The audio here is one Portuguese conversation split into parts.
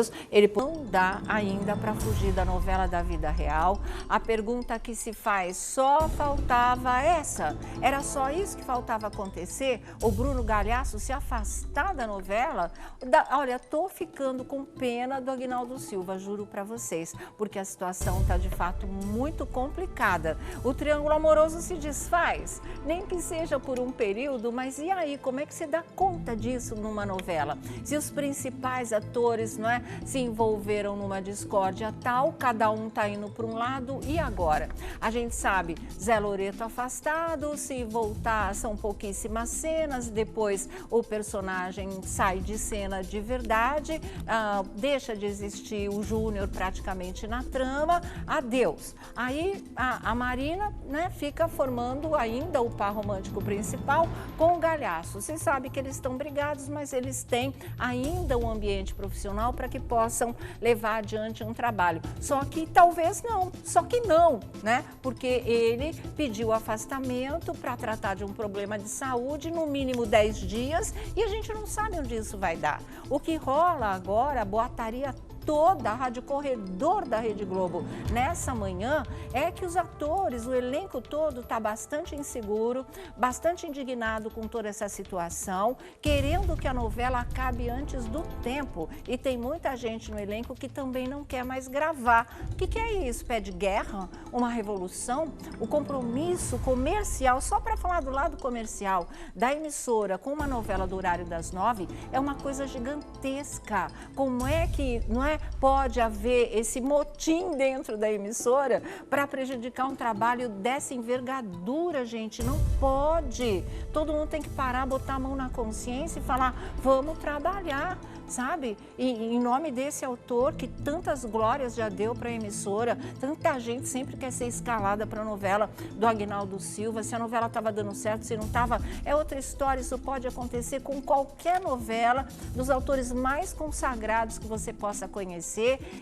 companheiros, ele não dá ainda para fugir da novela da vida real. A pergunta que se faz, só faltava essa? Era só isso que faltava acontecer? O Bruno Galhaço se afastar da novela? Olha, tô ficando com pena do Aguinaldo Silva, juro para vocês, porque a situação está de fato muito complicada. O triângulo amoroso se desfaz, nem que seja por um período, mas e aí, como é que se dá conta disso numa novela? Se os principais atores, não é, se envolveram numa discórdia tal, cada um está indo para um lado, e agora? A gente sabe, Zé Loreto afastado, se voltar são pouquíssimas cenas, depois o personagem sai de cena de verdade, deixa de existir o Júnior praticamente na trama, adeus. Aí a Marina, né, fica formando ainda o par romântico principal com o Galhaço. Se sabe que eles estão brigados, mas eles têm ainda um ambiente profissional para que possam levar adiante um trabalho. Só que talvez não, só que não, né? Porque ele pediu afastamento para tratar de um problema de saúde, no mínimo 10 dias, e a gente não sabe onde isso vai dar. O que rola agora, a boataria toda a Rádio Corredor da Rede Globo nessa manhã é que os atores, o elenco todo está bastante inseguro, bastante indignado com toda essa situação, querendo que a novela acabe antes do tempo. E tem muita gente no elenco que também não quer mais gravar. O que é isso? Pé de guerra? Uma revolução? O compromisso comercial, só para falar do lado comercial da emissora com uma novela do horário das 9, é uma coisa gigantesca. Como é que, não é? Pode haver esse motim dentro da emissora para prejudicar um trabalho dessa envergadura, gente? Não pode. Todo mundo tem que parar, botar a mão na consciência e falar, vamos trabalhar, sabe? E em nome desse autor que tantas glórias já deu para a emissora, tanta gente sempre quer ser escalada para a novela do Aguinaldo Silva. Se a novela estava dando certo, se não estava, é outra história. Isso pode acontecer com qualquer novela dos autores mais consagrados que você possa conhecer.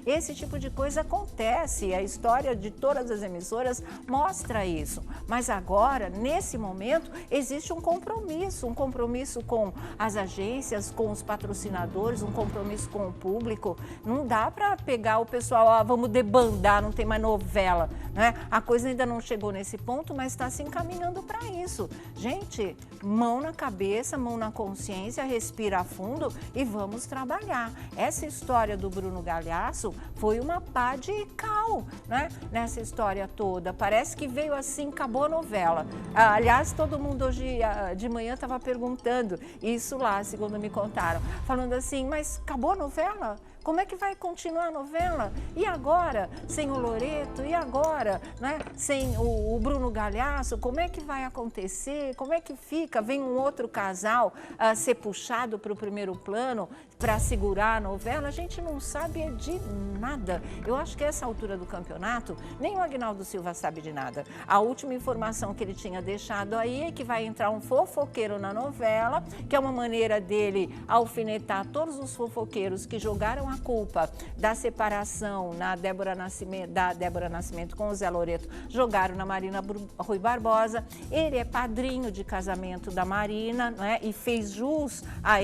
Esse tipo de coisa acontece, a história de todas as emissoras mostra isso. Mas agora, nesse momento, existe um compromisso com as agências, com os patrocinadores, um compromisso com o público. Não dá para pegar o pessoal, vamos debandar, não tem mais novela, né? A coisa ainda não chegou nesse ponto, mas está se encaminhando para isso. Gente, mão na cabeça, mão na consciência, respira fundo e vamos trabalhar. Essa história do Bruno Galhaço foi uma pá de cal, né? Nessa história toda. Parece que veio assim, acabou a novela. Aliás, todo mundo hoje de manhã estava perguntando isso lá, segundo me contaram, falando assim, mas acabou a novela? Como é que vai continuar a novela? E agora, sem o Loreto? E agora, né? Sem o Bruno Galhaço? Como é que vai acontecer? Como é que fica? Vem um outro casal a ser puxado para o primeiro plano para segurar a novela? A gente não sabe de nada. Eu acho que essa altura do campeonato, nem o Aguinaldo Silva sabe de nada. A última informação que ele tinha deixado aí é que vai entrar um fofoqueiro na novela, que é uma maneira dele alfinetar todos os fofoqueiros que jogaram a culpa da separação da Débora Nascimento com o Zé Loreto, jogaram na Marina Rui Barbosa. Ele é padrinho de casamento da Marina, né, e fez jus a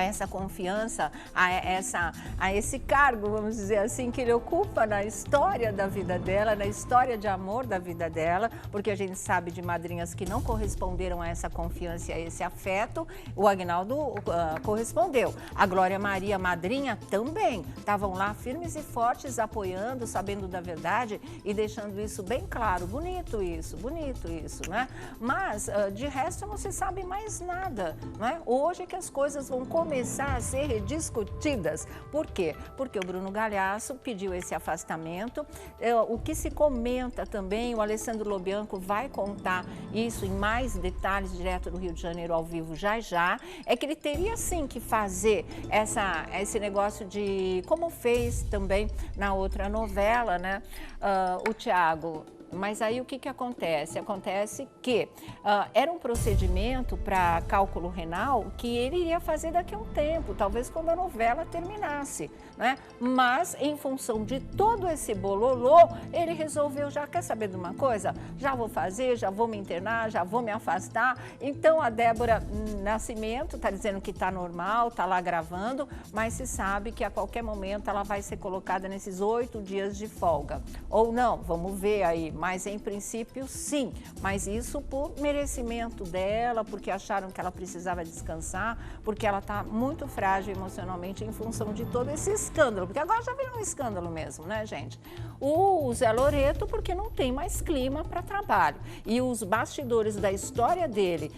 essa confiança, a esse cargo, vamos dizer assim, que ele ocupa na história da vida dela, na história de amor da vida dela, porque a gente sabe de madrinhas que não corresponderam a essa confiança e a esse afeto. O Aguinaldo correspondeu. A Glória Maria, madrinha, também. Estavam lá firmes e fortes, apoiando, sabendo da verdade e deixando isso bem claro. Bonito isso, né? Mas, de resto, não se sabe mais nada, não é? Hoje que as coisas vão começar a ser rediscutidas. Por quê? Porque o Bruno Galhaço pediu esse afastamento. O que se comenta também, o Alessandro Lobianco vai contar isso em mais detalhes direto do Rio de Janeiro ao vivo já, é que ele teria sim que fazer esse negócio de, como fez também na outra novela, né? O Thiago Mas aí o que acontece? Acontece que era um procedimento para cálculo renal que ele iria fazer daqui a um tempo, talvez quando a novela terminasse, né? Mas em função de todo esse bololô, ele resolveu, já quer saber de uma coisa? Já vou fazer, já vou me internar, já vou me afastar. Então a Débora Nascimento está dizendo que está normal, está lá gravando, mas se sabe que a qualquer momento ela vai ser colocada nesses 8 dias de folga. Ou não, vamos ver aí, mas em princípio sim, mas isso por merecimento dela, porque acharam que ela precisava descansar, porque ela está muito frágil emocionalmente em função de todo esse escândalo, porque agora já virou um escândalo mesmo, né, gente? O Zé Loreto, porque não tem mais clima para trabalho. E os bastidores da história dele,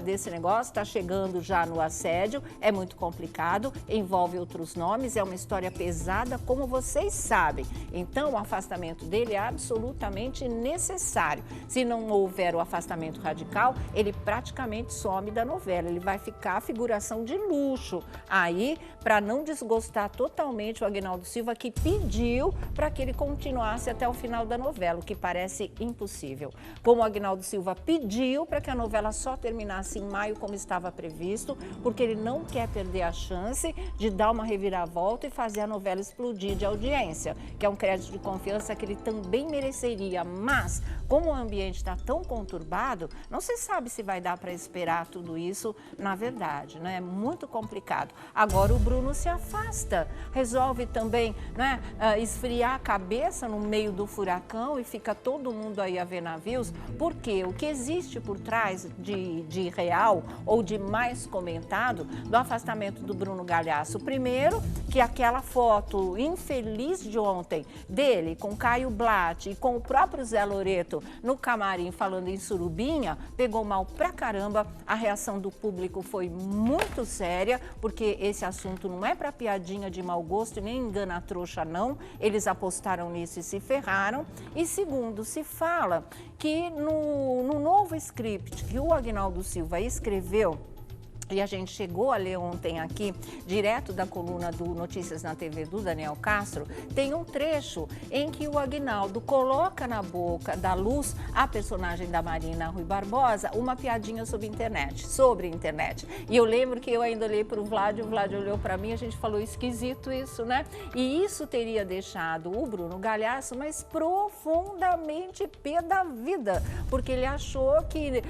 desse negócio, está chegando já no assédio, é muito complicado, envolve outros nomes, é uma história pesada, como vocês sabem. Então, o afastamento dele é absolutamente necessário. Se não houver o afastamento radical, ele praticamente some da novela, ele vai ficar a figuração de luxo. Aí, para não desgostar totalmente o Aguinaldo Silva, que pediu para que ele continuasse até o final da novela, o que parece impossível. Como o Aguinaldo Silva pediu para que a novela só terminasse em maio, como estava previsto, porque ele não quer perder a chance de dar uma reviravolta e fazer a novela explodir de audiência, que é um crédito de confiança que ele também mereceria. Mas, como o ambiente está tão conturbado, não se sabe se vai dar para esperar tudo isso, na verdade, né? É muito complicado. Agora o Bruno se afasta, resolve também, né, esfriar a cabeça no meio do furacão e fica todo mundo aí a ver navios, porque o que existe por trás de real ou de mais comentado do afastamento do Bruno Galhaço? Primeiro, que aquela foto infeliz de ontem dele com Caio Blatt e com o próprio Zé Loreto no camarim falando em surubinha, pegou mal pra caramba. A reação do público foi muito séria, porque esse assunto não é para piadinha de mau gosto e nem engana trouxa, não. Eles apostaram nisso e se ferraram. E segundo, se fala que no novo script que o Aguinaldo Silva escreveu, e a gente chegou a ler ontem aqui, direto da coluna do Notícias na TV do Daniel Castro, tem um trecho em que o Aguinaldo coloca na boca da Luz, a personagem da Marina Rui Barbosa, uma piadinha sobre internet. E eu lembro que eu ainda olhei para o Vlad olhou para mim, a gente falou, esquisito isso, né? E isso teria deixado o Bruno Galhaço, mas profundamente pé da vida, porque ele achou que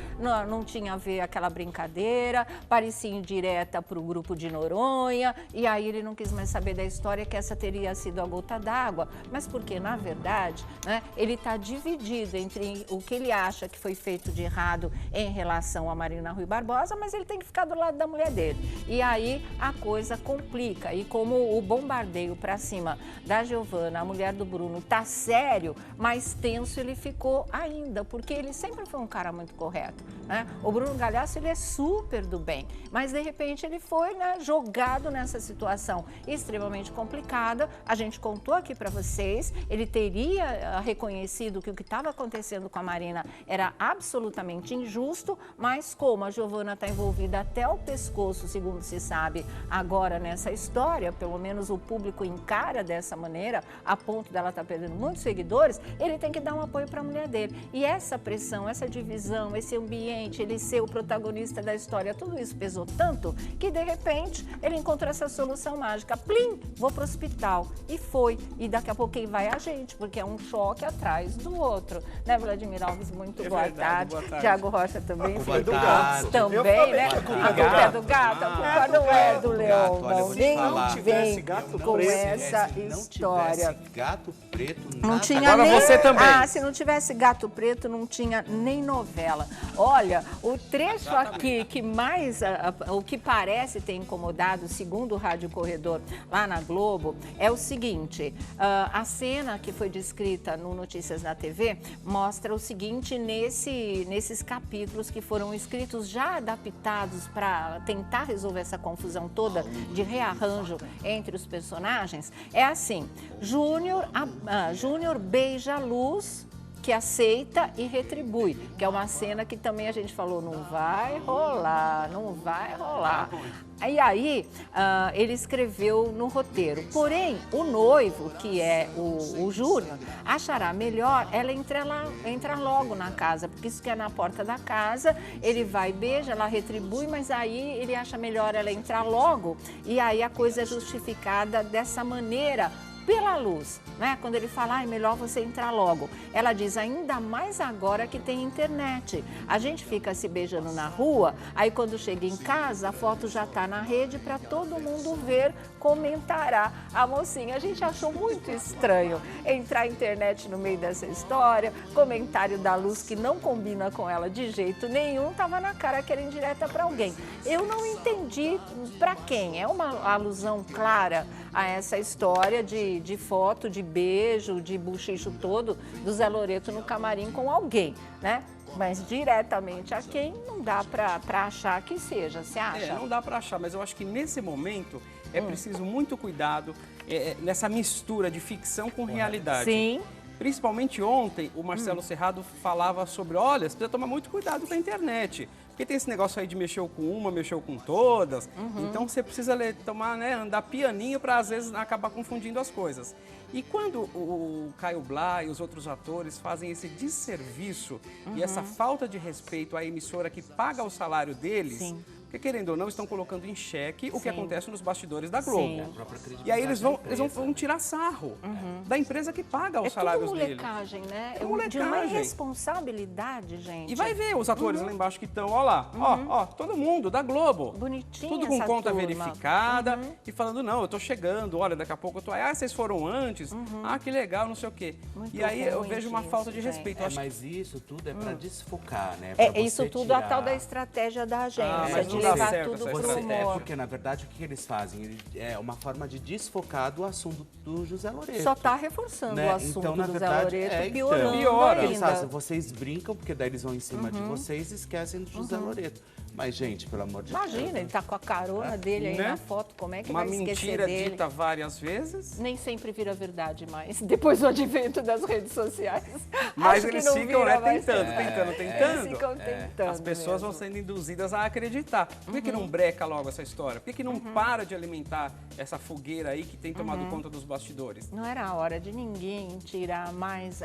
não tinha a ver aquela brincadeira, parecia indireta para o grupo de Noronha, e aí ele não quis mais saber da história, que essa teria sido a gota d'água, mas porque, na verdade, né, ele está dividido entre o que ele acha que foi feito de errado em relação a Marina Rui Barbosa, mas ele tem que ficar do lado da mulher dele. E aí a coisa complica, e como o bombardeio para cima da Giovana, a mulher do Bruno, tá sério, mais tenso ele ficou ainda, porque ele sempre foi um cara muito correto, né? O Bruno Galhaço, ele é super do bem, mas de repente ele foi, né, jogado nessa situação extremamente complicada. A gente contou aqui para vocês, ele teria reconhecido que o que estava acontecendo com a Marina era absolutamente injusto, mas como a Giovana está envolvida até o pescoço, segundo se sabe agora nessa história, pelo menos o público encara dessa maneira, a ponto dela estar perdendo muitos seguidores, ele tem que dar um apoio para a mulher dele. E essa pressão, essa divisão, esse ambiente, ele ser o protagonista da história, tudo isso pesou tanto que, de repente, ele encontrou essa solução mágica. Plim, vou para o hospital. E foi. E daqui a pouco quem vai é a gente, porque é um choque atrás do outro. Né, Vladimir Alves? Muito boa tarde. Tiago Rocha também. Boa tarde. Também, né? A culpa é do gato, a culpa não é do leão. Não, nem vem com essa história. Gato preto, não tinha agora nem... você também. Ah, se não tivesse Gato Preto, não tinha nem novela. Olha, o trecho aqui que mais, o que parece ter incomodado, segundo o Rádio Corredor lá na Globo, é o seguinte, a cena que foi descrita no Notícias na TV mostra o seguinte, nesses capítulos que foram escritos, já adaptados para tentar resolver essa confusão toda de rearranjo entre os personagens, é assim, Júnior beija a Luz que aceita e retribui, que é uma cena que também a gente falou, não vai rolar, não vai rolar. E aí, ele escreveu no roteiro. Porém, o noivo, que é o Júnior, achará melhor ela entrar logo na casa, porque isso que é na porta da casa, ele vai, beija, ela retribui, mas aí ele acha melhor ela entrar logo, e aí a coisa é justificada dessa maneira, pela luz, né? Quando ele fala, é melhor você entrar logo. Ela diz, ainda mais agora que tem internet. A gente fica se beijando na rua, aí quando chega em casa, a foto já está na rede para todo mundo ver, comentará a mocinha. A gente achou muito estranho entrar a internet no meio dessa história, comentário da Luz que não combina com ela de jeito nenhum, estava na cara que era indireta para alguém. Eu não entendi para quem, é uma alusão clara a essa história de foto, de beijo, de buchicho todo do Zé Loreto no camarim com alguém, né? Mas diretamente a quem não dá para achar que seja, você acha? Não dá para achar, mas eu acho que nesse momento é preciso muito cuidado nessa mistura de ficção com realidade. Sim. Principalmente ontem, o Marcelo Serrado falava sobre, olha, você precisa tomar muito cuidado com a internet. Porque tem esse negócio aí de mexeu com uma, mexeu com todas. Então você precisa tomar, andar pianinho para às vezes acabar confundindo as coisas. E quando o Caio Blá e os outros atores fazem esse desserviço e essa falta de respeito à emissora que paga o salário deles, Sim. porque querendo ou não, estão colocando em xeque o que Sim. acontece nos bastidores da Globo. Sim. E aí eles vão tirar sarro da empresa que paga os salários deles. É tudo molecagem, né? É molecagem. De uma irresponsabilidade, gente. E vai ver os atores lá embaixo que estão, ó lá, ó, todo mundo da Globo. Bonitinho. Tudo com essa conta turma. verificada e falando, não, eu tô chegando, olha, daqui a pouco eu tô aí, vocês foram antes, que legal, não sei o quê. Muito E aí eu ruim vejo uma disso, falta de gente. respeito. Eu acho Mas isso tudo é para desfocar, né? Isso tudo a tal da estratégia da agência, mas de não dá levar certo tudo essa pro estratégia. humor. Porque, na verdade, o que eles fazem? É uma forma de desfocar do assunto do José Loreto. Só está reforçando né? o assunto Então, na do Zé verdade, Loreto, piorando piora. Eles fazem, ainda. vocês brincam, porque daí eles vão em cima de vocês e esquecem do José Loreto. Mas, gente, pelo amor de Deus. Imagina, ele tá com a carona dele aí Né? na foto, como é que uma vai esquecer mentira dele? dita várias vezes. Nem sempre vira verdade mais, depois do advento das redes sociais. Mas Acho que eles não ficam, vira né, mais. tentando. Eles ficam tentando. As pessoas vão mesmo. sendo induzidas a acreditar. Por que não breca logo essa história? Por que não para de alimentar essa fogueira aí que tem tomado conta dos bastidores? Não era a hora de ninguém tirar mais,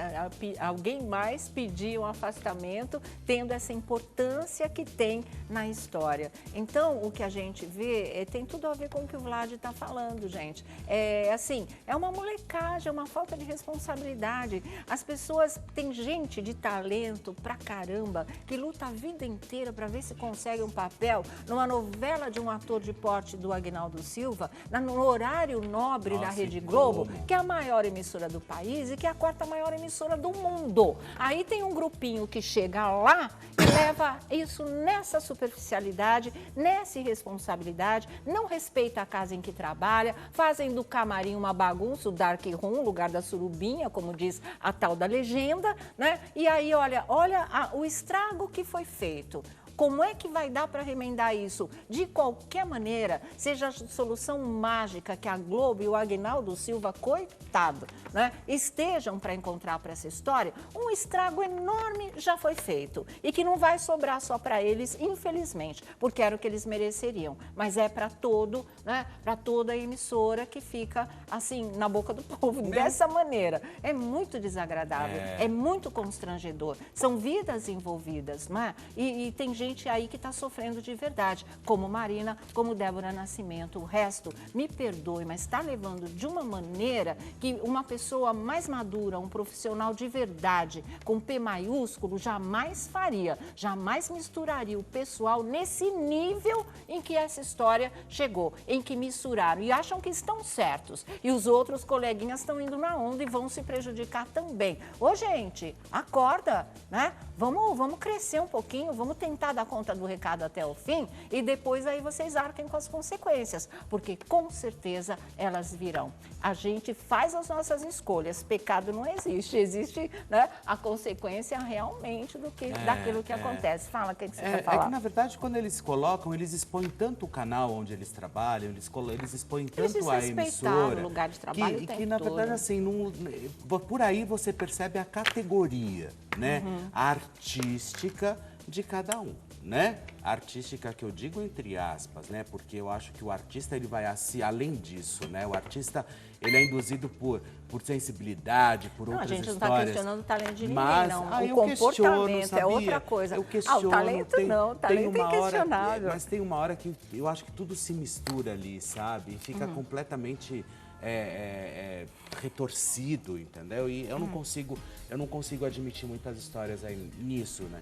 alguém mais pedir um afastamento, tendo essa importância que tem na história. Então, o que a gente vê tem tudo a ver com o que o Vlad está falando, gente. É uma molecagem, é uma falta de responsabilidade. As pessoas, tem gente de talento pra caramba que luta a vida inteira para ver se consegue um papel numa novela de um ator de porte do Agnaldo Silva, no horário nobre da Rede Globo, que é a maior emissora do país e que é a quarta maior emissora do mundo. Aí tem um grupinho que chega lá e leva isso nessa superficialidade, nessa irresponsabilidade, não respeita a casa em que trabalha, fazem do camarim uma bagunça, o dark room, lugar da surubinha, como diz a tal da legenda, né? E aí, olha o estrago que foi feito. Como é que vai dar para remendar isso? De qualquer maneira, seja a solução mágica que a Globo e o Agnaldo Silva, coitado, né, estejam para encontrar para essa história, um estrago enorme já foi feito. E que não vai sobrar só para eles, infelizmente, porque era o que eles mereceriam. Mas é para para toda a emissora que fica assim, na boca do povo, dessa maneira. É muito desagradável, é muito constrangedor. São vidas envolvidas, não é? E tem gente aí que está sofrendo de verdade, como Marina, como Débora Nascimento. O resto, me perdoe, mas está levando de uma maneira que uma pessoa mais madura, um profissional de verdade, com P maiúsculo, jamais faria, jamais misturaria o pessoal nesse nível em que essa história chegou, em que misturaram e acham que estão certos. E os outros coleguinhas estão indo na onda e vão se prejudicar também. Ô, gente, acorda, né? Vamos crescer um pouquinho, vamos tentar dar conta do recado até o fim e depois aí vocês arquem com as consequências, porque com certeza elas virão. A gente faz as nossas escolhas, pecado não existe, existe, né, a consequência realmente daquilo que acontece. Fala, o que você quer falar? É que, na verdade, quando eles colocam, eles expõem tanto o canal onde eles trabalham, eles expõem tanto a emissora, o lugar de trabalho o tempo que na verdade, todo. assim, por aí você percebe a categoria, né, artística de cada um, né? Artística que eu digo entre aspas, né? Porque eu acho que o artista, ele vai além disso, né? O artista, ele é induzido por sensibilidade, por outras histórias. A gente não está questionando o talento de ninguém, mas, não. O comportamento é outra coisa. Eu questiono, o talento não, o talento é questionável. Mas tem uma hora que eu acho que tudo se mistura ali, sabe? E fica completamente retorcido, entendeu? E eu não consigo admitir muitas histórias aí nisso, né?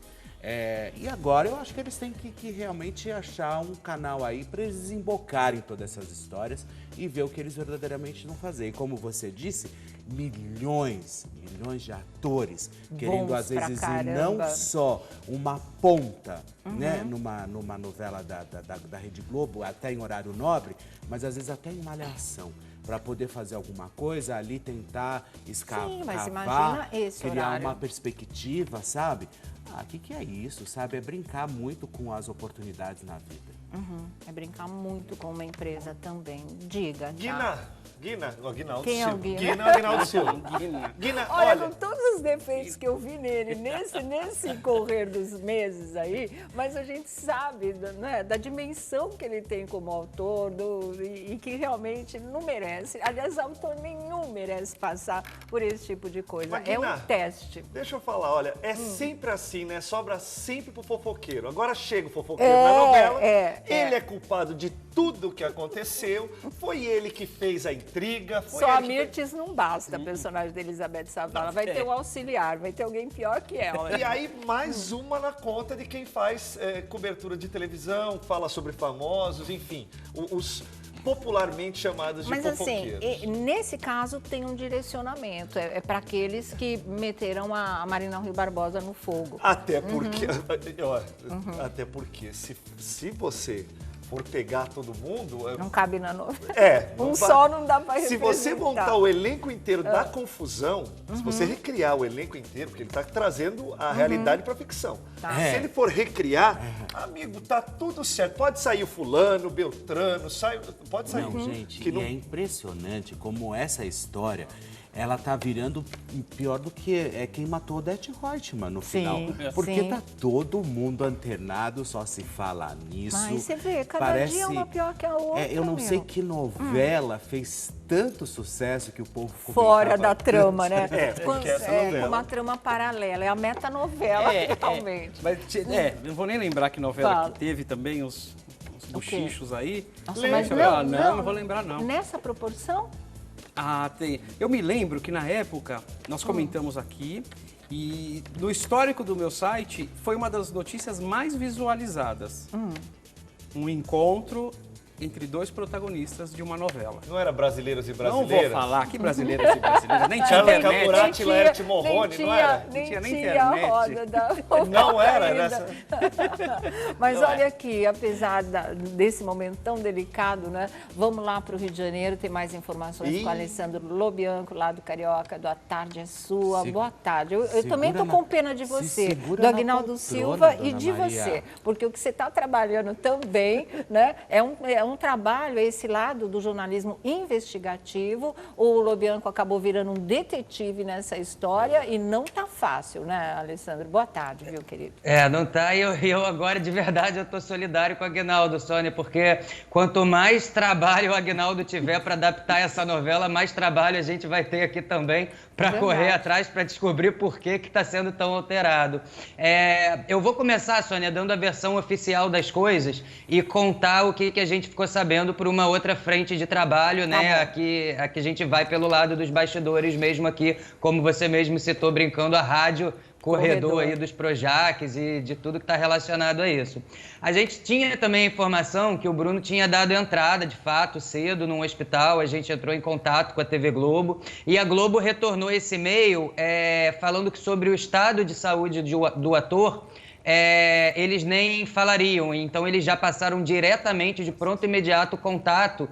E agora eu acho que eles têm que realmente achar um canal aí para eles desembocarem todas essas histórias e ver o que eles verdadeiramente vão fazer. E como você disse, milhões de atores querendo às vezes ir não só uma ponta, né, numa novela da Rede Globo, até em horário nobre, mas às vezes até em malhação, para poder fazer alguma coisa ali, tentar escavar, mas imagina esse criar horário. uma perspectiva, sabe? O que é isso, sabe? É brincar muito com as oportunidades na vida. É brincar muito com uma empresa também. Diga, Aguinaldo Quem é o Silva. Guina? Aguinaldo Silva. Guina, Olha, com todos os defeitos que eu vi nele nesse correr dos meses aí, mas a gente sabe, né, da dimensão que ele tem como autor e que realmente não merece. Aliás, autor nenhum merece passar por esse tipo de coisa. Mas, é Guina, um teste. Deixa eu falar, olha, é sempre assim, né? Sobra sempre pro fofoqueiro. Agora chega o fofoqueiro na novela, ele é culpado de tudo que aconteceu, foi ele que fez a intriga. Foi Só a ele que... Mirtes não basta, a personagem da Elizabeth Savala. Vai ter um auxiliar, vai ter alguém pior que ela. E aí, mais uma na conta de quem faz cobertura de televisão, fala sobre famosos, enfim, os popularmente chamados de fofoqueiros. Mas assim, nesse caso tem um direcionamento, é para aqueles que meteram a Marina Rui Barbosa no fogo. Até porque, até porque se você for pegar todo mundo... Não cabe na novela. Só não dá para representar. Se você montar o elenco inteiro da confusão, se você recriar o elenco inteiro, porque ele está trazendo a realidade para a ficção. Tá. Se ele for recriar, amigo, tá tudo certo. Pode sair o fulano, o Beltrano, pode sair. Não, gente, que é impressionante como essa história... ela tá virando pior do que quem matou Odete Roitman no final. Porque tá todo mundo antenado, só se fala nisso. Mas você vê, cada dia uma pior que a outra, eu não sei que novela fez tanto sucesso que o povo fora da trama, né? Porque essa novela... uma trama paralela, é a metanovela, realmente. Mas, não vou nem lembrar que novela que teve também os bochichos aí. Nossa, mas não vou lembrar não. Nessa proporção? Tem. Eu me lembro que na época nós comentamos aqui e no histórico do meu site foi uma das notícias mais visualizadas. Um encontro entre dois protagonistas de uma novela. Não era Brasileiros e Brasileiras? Não vou falar que Brasileiras e Brasileiras, nem tinha Carla internet. Camurati e Laerte Morrone, não era? Nem tinha nem tinha internet. a roda da Não era ainda. nessa... Mas olha aqui, apesar desse momento tão delicado, né? Vamos lá para o Rio de Janeiro, ter mais informações com o Alessandro Lobianco, lá do Carioca, do A Tarde é Sua. Boa tarde. Eu também estou com pena de você, do Aguinaldo Silva e de você, porque o que você está trabalhando também, né? É um trabalho, esse lado do jornalismo investigativo. O Lobianco acabou virando um detetive nessa história e não tá fácil, né, Alessandro? Boa tarde, viu, querido? Não tá. Eu agora, de verdade, eu tô solidário com o Aguinaldo, Sônia, porque quanto mais trabalho o Aguinaldo tiver para adaptar essa novela, mais trabalho a gente vai ter aqui também para correr atrás, para descobrir por que está sendo tão alterado. Eu vou começar, Sônia, dando a versão oficial das coisas e contar o que a gente ficou sabendo por uma outra frente de trabalho, né? Aqui a gente vai pelo lado dos bastidores mesmo aqui, como você mesmo citou, brincando, a rádio corredor aí dos Projacs e de tudo que está relacionado a isso. A gente tinha também a informação que o Bruno tinha dado entrada, de fato, cedo num hospital. A gente entrou em contato com a TV Globo e a Globo retornou esse e-mail falando que sobre o estado de saúde do ator, eles nem falariam. Então, eles já passaram diretamente, de pronto e imediato, o contato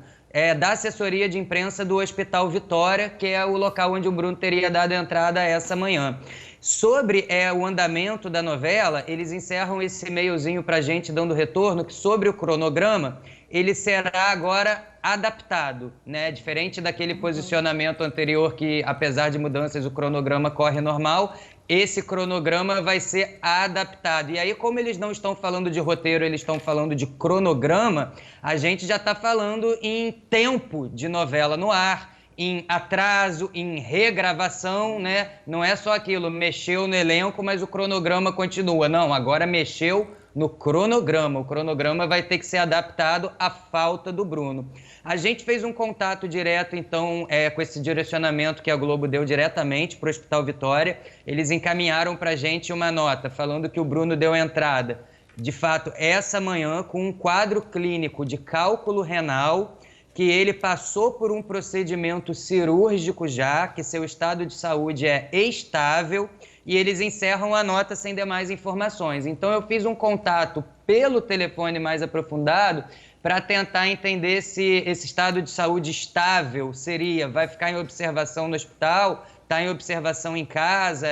da assessoria de imprensa do Hospital Vitória, que é o local onde o Bruno teria dado entrada essa manhã. Sobre o andamento da novela, eles encerram esse e-mailzinho para a gente, dando retorno, que sobre o cronograma, ele será agora adaptado, né? Diferente daquele posicionamento anterior que, apesar de mudanças, o cronograma corre normal, esse cronograma vai ser adaptado. E aí, como eles não estão falando de roteiro, eles estão falando de cronograma, a gente já está falando em tempo de novela no ar, em atraso, em regravação, né? Não é só aquilo, mexeu no elenco, mas o cronograma continua. Não, agora mexeu no cronograma. O cronograma vai ter que ser adaptado à falta do Bruno. A gente fez um contato direto, então, com esse direcionamento que a Globo deu diretamente para o Hospital Vitória. Eles encaminharam para a gente uma nota falando que o Bruno deu entrada, de fato, essa manhã, com um quadro clínico de cálculo renal, que ele passou por um procedimento cirúrgico já, que seu estado de saúde é estável, e eles encerram a nota sem demais informações. Então, eu fiz um contato pelo telefone mais aprofundado para tentar entender se esse estado de saúde estável vai ficar em observação no hospital, está em observação em casa,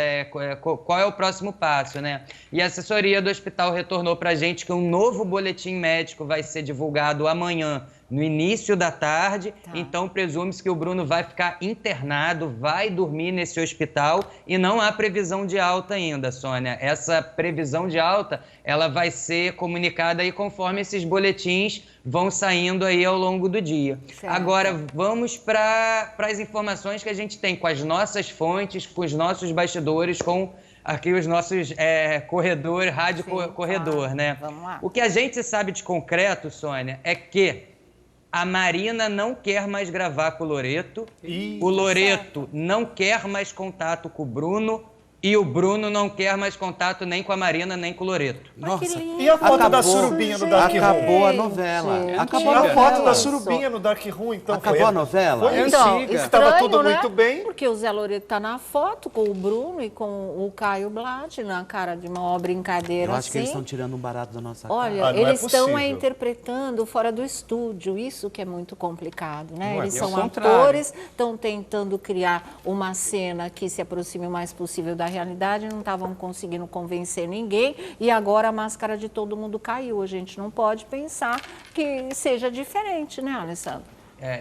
qual é o próximo passo, né? E a assessoria do hospital retornou para a gente que um novo boletim médico vai ser divulgado amanhã, no início da tarde. Tá. Então, presume-se que o Bruno vai ficar internado, vai dormir nesse hospital e não há previsão de alta ainda, Sônia. Essa previsão de alta, ela vai ser comunicada aí conforme esses boletins vão saindo aí ao longo do dia. Certo. Agora, vamos para as informações que a gente tem com as nossas fontes, com os nossos bastidores, com aqui os nossos rádio corredor, claro. Né? Vamos lá. O que a gente sabe de concreto, Sônia, é que a Marina não quer mais gravar com o Loreto, o Loreto não quer mais contato com o Bruno e o Bruno não quer mais contato nem com a Marina, nem com o Loreto. Nossa, e a foto da surubinha no Dark Room? Acabou a novela. Acabou a foto da surubinha no Dark Room, então. Acabou a novela? Foi então, antiga. Estava tudo muito bem. Porque o Zé Loreto tá na foto com o Bruno e com o Caio Blad, na cara de uma brincadeira. Eu acho que eles assim. estão tirando um barato da nossa cara. Olha, eles estão interpretando fora do estúdio, isso que é muito complicado, né? Eles são atores, estão tentando criar uma cena que se aproxime o mais possível da realidade, não estavam conseguindo convencer ninguém e agora a máscara de todo mundo caiu. A gente não pode pensar que seja diferente, né, Alessandro?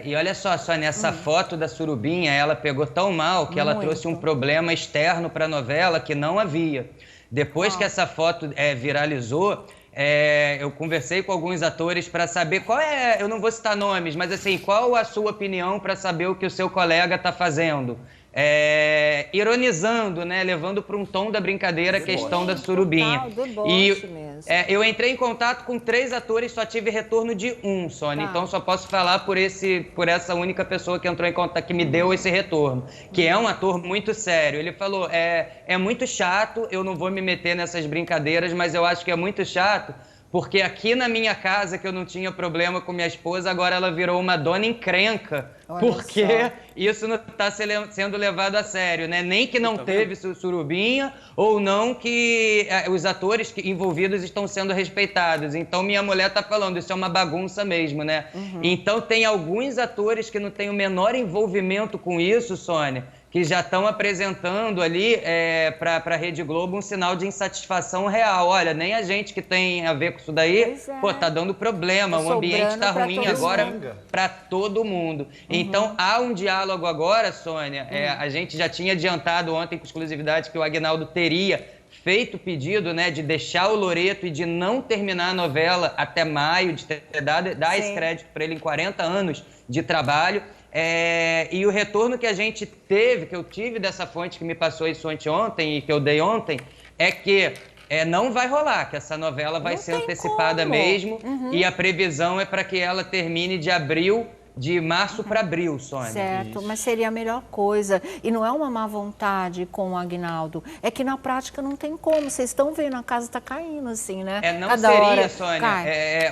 E olha só, Sônia, essa foto da surubinha, ela pegou tão mal que ela trouxe um problema externo para a novela que não havia. Depois que essa foto viralizou, eu conversei com alguns atores para saber qual eu não vou citar nomes, mas assim, qual a sua opinião para saber o que o seu colega está fazendo? Ironizando, né, levando para um tom da brincadeira a questão da surubinha. Eu entrei em contato com 3 atores, só tive retorno de 1, Sônia. Então só posso falar por essa única pessoa que entrou em contato, que me deu esse retorno, que é um ator muito sério. Ele falou, é muito chato, eu não vou me meter nessas brincadeiras, mas eu acho que é muito chato, porque aqui na minha casa, que eu não tinha problema com minha esposa, agora ela virou uma dona encrenca, porque isso não está sendo levado a sério, né? Nem que não teve surubinha, ou não que os atores envolvidos estão sendo respeitados. Então, minha mulher está falando, isso é uma bagunça mesmo, né? Então, tem alguns atores que não têm o menor envolvimento com isso, Sônia, que já estão apresentando ali para a Rede Globo um sinal de insatisfação real. Olha, nem a gente que tem a ver com isso daí, tá dando problema, o ambiente tá ruim agora para todo mundo. Então, há um diálogo agora, Sônia, a gente já tinha adiantado ontem com exclusividade que o Aguinaldo teria feito o pedido, né, de deixar o Loreto e de não terminar a novela até maio, de dar esse crédito para ele em 40 anos de trabalho. E o retorno que a gente teve, que eu tive dessa fonte que me passou isso ontem e que eu dei ontem, é que não vai rolar, que essa novela vai ser antecipada mesmo e a previsão é para que ela termine de março para abril, Sônia. Certo, isso. Mas seria a melhor coisa. E não é uma má vontade com o Aguinaldo, é que na prática não tem como. Vocês estão vendo, a casa está caindo assim, né? Não seria, Sônia,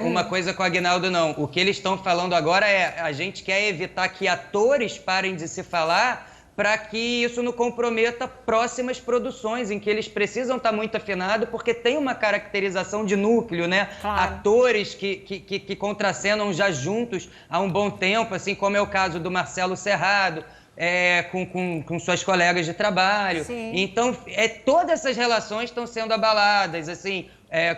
uma coisa com o Aguinaldo, não. O que eles estão falando agora a gente quer evitar que atores parem de se falar para que isso não comprometa próximas produções, em que eles precisam estar muito afinados, porque tem uma caracterização de núcleo, né? Claro. Atores que contracenam já juntos há um bom tempo, assim como é o caso do Marcelo Serrado, com suas colegas de trabalho. Sim. Então, todas essas relações estão sendo abaladas, assim,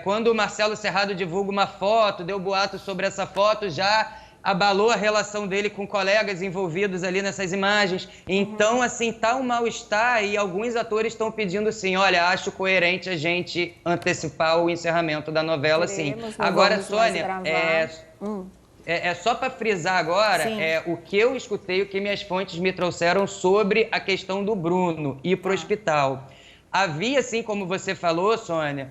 quando o Marcelo Serrado divulga uma foto, deu boato sobre essa foto, já abalou a relação dele com colegas envolvidos ali nessas imagens. Então, assim, tá um mal-estar e alguns atores estão pedindo assim, olha, acho coerente a gente antecipar o encerramento da novela, sim. Agora, Sônia, só para frisar agora, o que eu escutei, o que minhas fontes me trouxeram sobre a questão do Bruno ir para o hospital. Havia, assim como você falou, Sônia,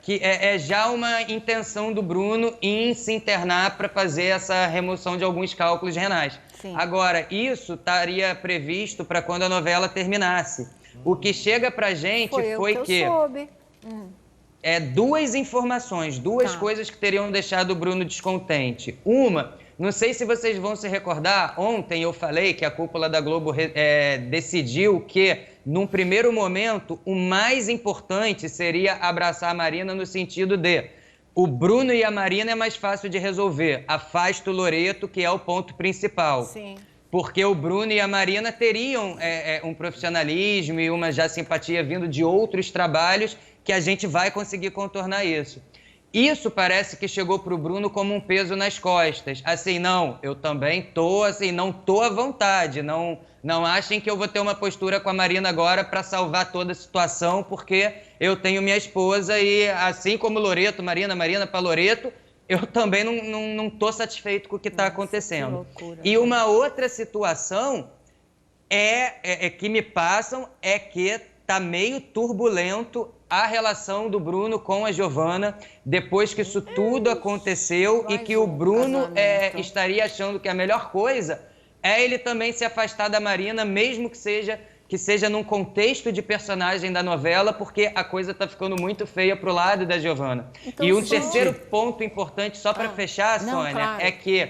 que é já uma intenção do Bruno em se internar para fazer essa remoção de alguns cálculos renais. Sim. Agora, isso estaria previsto para quando a novela terminasse. O que chega para a gente foi que duas informações, duas coisas que teriam deixado o Bruno descontente. Uma, não sei se vocês vão se recordar, ontem eu falei que a cúpula da Globo decidiu que, num primeiro momento, o mais importante seria abraçar a Marina no sentido de o Bruno e a Marina é mais fácil de resolver, afasta o Loreto, que é o ponto principal. Sim. Porque o Bruno e a Marina teriam um profissionalismo e uma já simpatia vindo de outros trabalhos que a gente vai conseguir contornar isso. Isso parece que chegou para o Bruno como um peso nas costas. Assim, não, eu também não tô à vontade. Não achem que eu vou ter uma postura com a Marina agora para salvar toda a situação, porque eu tenho minha esposa e, assim como Loreto, Marina para Loreto, eu também não tô satisfeito com o que está acontecendo. Que loucura. E uma outra situação que me passam é que tá meio turbulento a relação do Bruno com a Giovana depois que isso tudo aconteceu e que o Bruno estaria achando que a melhor coisa é ele também se afastar da Marina, mesmo que seja num contexto de personagem da novela, porque a coisa tá ficando muito feia pro lado da Giovana. Então, e um terceiro ponto importante, só para fechar, Sônia, é que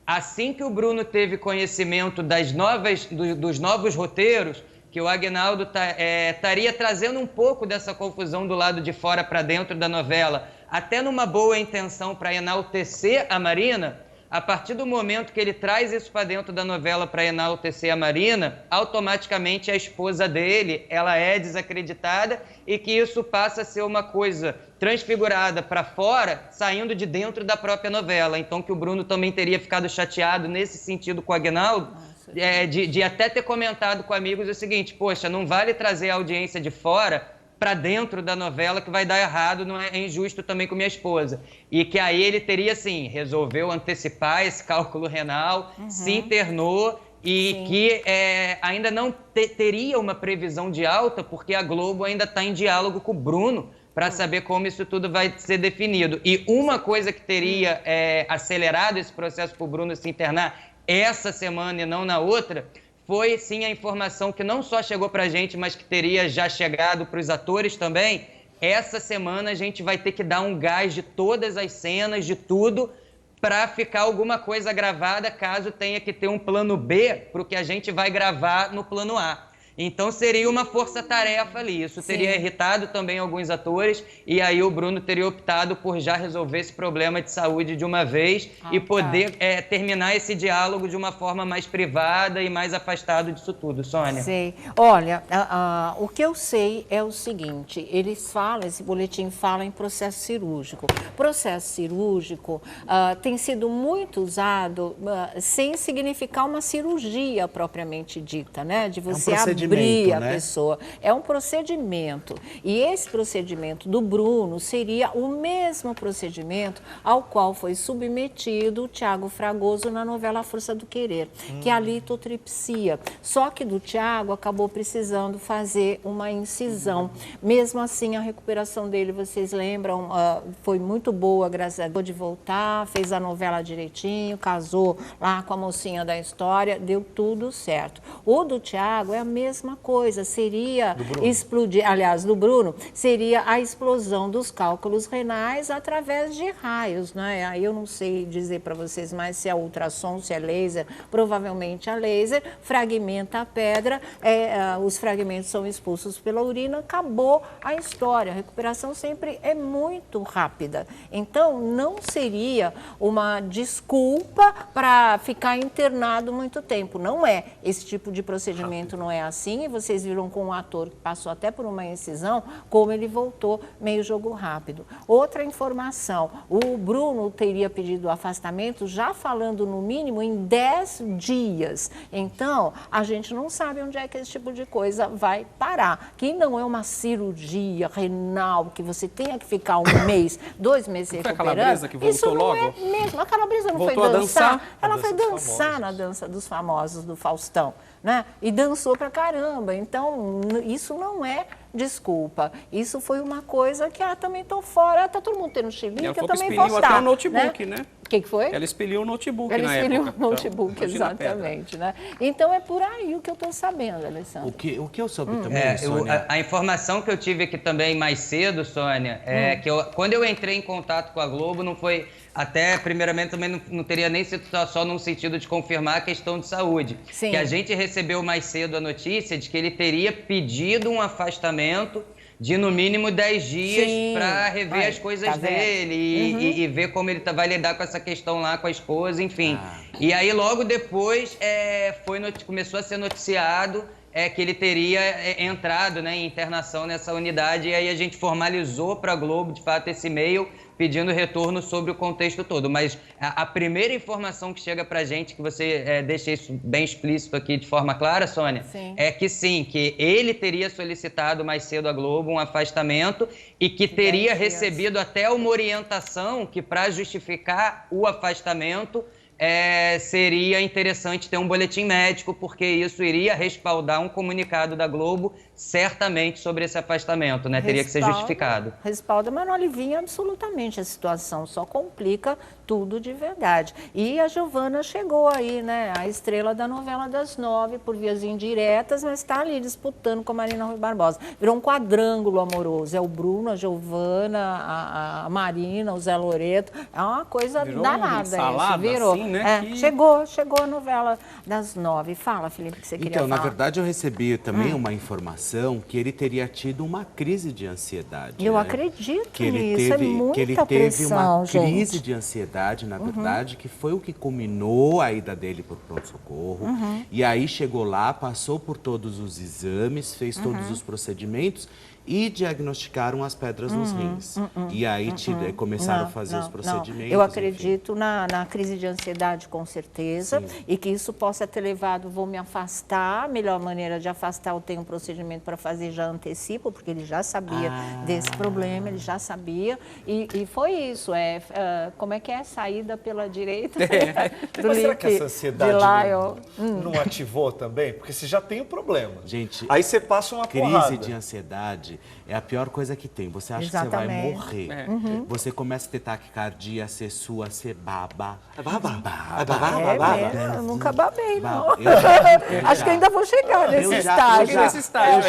assim que o Bruno teve conhecimento dos novos roteiros, que o Aguinaldo estaria trazendo um pouco dessa confusão do lado de fora para dentro da novela, até numa boa intenção para enaltecer a Marina, a partir do momento que ele traz isso para dentro da novela para enaltecer a Marina, automaticamente a esposa dele, ela é desacreditada e que isso passa a ser uma coisa transfigurada para fora, saindo de dentro da própria novela. Então que o Bruno também teria ficado chateado nesse sentido com o Aguinaldo, de até ter comentado com amigos o seguinte, poxa, não vale trazer a audiência de fora para dentro da novela que vai dar errado, não é injusto também com minha esposa. E que aí ele teria, assim, resolveu antecipar esse cálculo renal, se internou e que ainda não teria uma previsão de alta, porque a Globo ainda está em diálogo com o Bruno para saber como isso tudo vai ser definido. E uma coisa que teria acelerado esse processo para o Bruno se internar essa semana e não na outra, foi sim a informação que não só chegou para a gente, mas que teria já chegado para os atores também. Essa semana a gente vai ter que dar um gás de todas as cenas, de tudo, para ficar alguma coisa gravada, caso tenha que ter um plano B para o que a gente vai gravar no plano A. Então seria uma força-tarefa ali, isso teria irritado também alguns atores e aí o Bruno teria optado por já resolver esse problema de saúde de uma vez e poder terminar esse diálogo de uma forma mais privada e mais afastado disso tudo. Sônia? Sei. Olha, o que eu sei é o seguinte, esse boletim fala em processo cirúrgico. Processo cirúrgico tem sido muito usado sem significar uma cirurgia propriamente dita, né? De você abrir a pessoa. É um procedimento. E esse procedimento do Bruno seria o mesmo procedimento ao qual foi submetido o Tiago Fragoso na novela A Força do Querer, que é a litotripsia. Só que do Tiago acabou precisando fazer uma incisão. Mesmo assim, a recuperação dele, vocês lembram, foi muito boa, graças a Deus, de voltar, fez a novela direitinho, casou lá com a mocinha da história, deu tudo certo. O do Tiago é a mesma mesma coisa, seria explodir, aliás, do Bruno, seria a explosão dos cálculos renais através de raios, né? Aí eu não sei dizer para vocês mais se é ultrassom, se é laser, provavelmente é laser, fragmenta a pedra, os fragmentos são expulsos pela urina, acabou a história. A recuperação sempre é muito rápida. Então, não seria uma desculpa para ficar internado muito tempo. Não é. Esse tipo de procedimento não é assim. E vocês viram com um ator que passou até por uma incisão, como ele voltou meio jogo rápido. Outra informação, o Bruno teria pedido afastamento já falando no mínimo em 10 dias. Então, a gente não sabe onde é que esse tipo de coisa vai parar. Que não é uma cirurgia renal, que você tenha que ficar 1 mês, 2 meses se recuperando. Foi a Calabresa que voltou isso não logo? É mesmo. A Calabresa não Voltou foi a dançar? Ela foi dançar na dança dos famosos, do Faustão, né? E dançou pra caramba. Então, isso não é desculpa. Isso foi uma coisa que, também tô fora. Tá todo mundo tendo chilique, eu também posso até o notebook, né? O que foi? Ela expeliu o notebook Ela na expeliu época. o notebook, Então, exatamente, né? Então, é por aí o que eu tô sabendo, Alessandro. O que eu soube também, Sônia... A informação que eu tive aqui também mais cedo, Sônia, é que quando eu entrei em contato com a Globo, não foi... Até, primeiramente, também não teria nem sido só num sentido de confirmar a questão de saúde. Sim. Que a gente recebeu mais cedo a notícia de que ele teria pedido um afastamento de, no mínimo, 10 dias para rever as coisas dele e ver como ele vai lidar com essa questão lá com a esposa, enfim. E aí, logo depois, começou a ser noticiado que ele teria entrado, né, em internação nessa unidade, e aí a gente formalizou para a Globo, de fato, esse e-mail pedindo retorno sobre o contexto todo. Mas a primeira informação que chega para a gente, que você deixa isso bem explícito aqui de forma clara, Sônia, é que sim, que ele teria solicitado mais cedo à Globo um afastamento e que teria recebido até uma orientação que, para justificar o afastamento, seria interessante ter um boletim médico, porque isso iria respaldar um comunicado da Globo, certamente, sobre esse afastamento, né? Teria que ser justificado. Respalda, mas não alivia absolutamente a situação, só complica tudo de verdade. E a Giovana chegou aí, né? A estrela da novela das 9, por vias indiretas, mas está ali disputando com a Marina Rui Barbosa. Virou um quadrângulo amoroso. É o Bruno, a Giovana, a Marina, o Zé Loreto. É uma coisa danada isso. Virou. Assim, né? Chegou a novela das 9. Fala, Felipe, que você queria falar. Então, na verdade, eu recebi também uma informação que ele teria tido uma crise de ansiedade. Eu acredito que ele nisso, teve, é muita que ele teve pressão, uma crise de ansiedade, na verdade, que foi o que culminou a ida dele para o pronto-socorro. E aí chegou lá, passou por todos os exames, fez todos os procedimentos e diagnosticaram as pedras nos rins. E aí começaram a fazer os procedimentos. Eu acredito na crise de ansiedade, com certeza, e que isso possa ter levado, vou me afastar, a melhor maneira de afastar, eu tenho um procedimento para fazer, já antecipo, porque ele já sabia desse problema, ele já sabia, e foi isso, como é que é? Saída pela direita. Mas será que essa ansiedade não ativou também? Porque você já tem o problema. Gente, aí você passa uma porrada. Crise de ansiedade é a pior coisa que tem. Você acha que você vai morrer. Você começa a ter taquicardia, ser sua, ser baba. Eu nunca babei, não. Acho que ainda vou chegar nesse estágio. Eu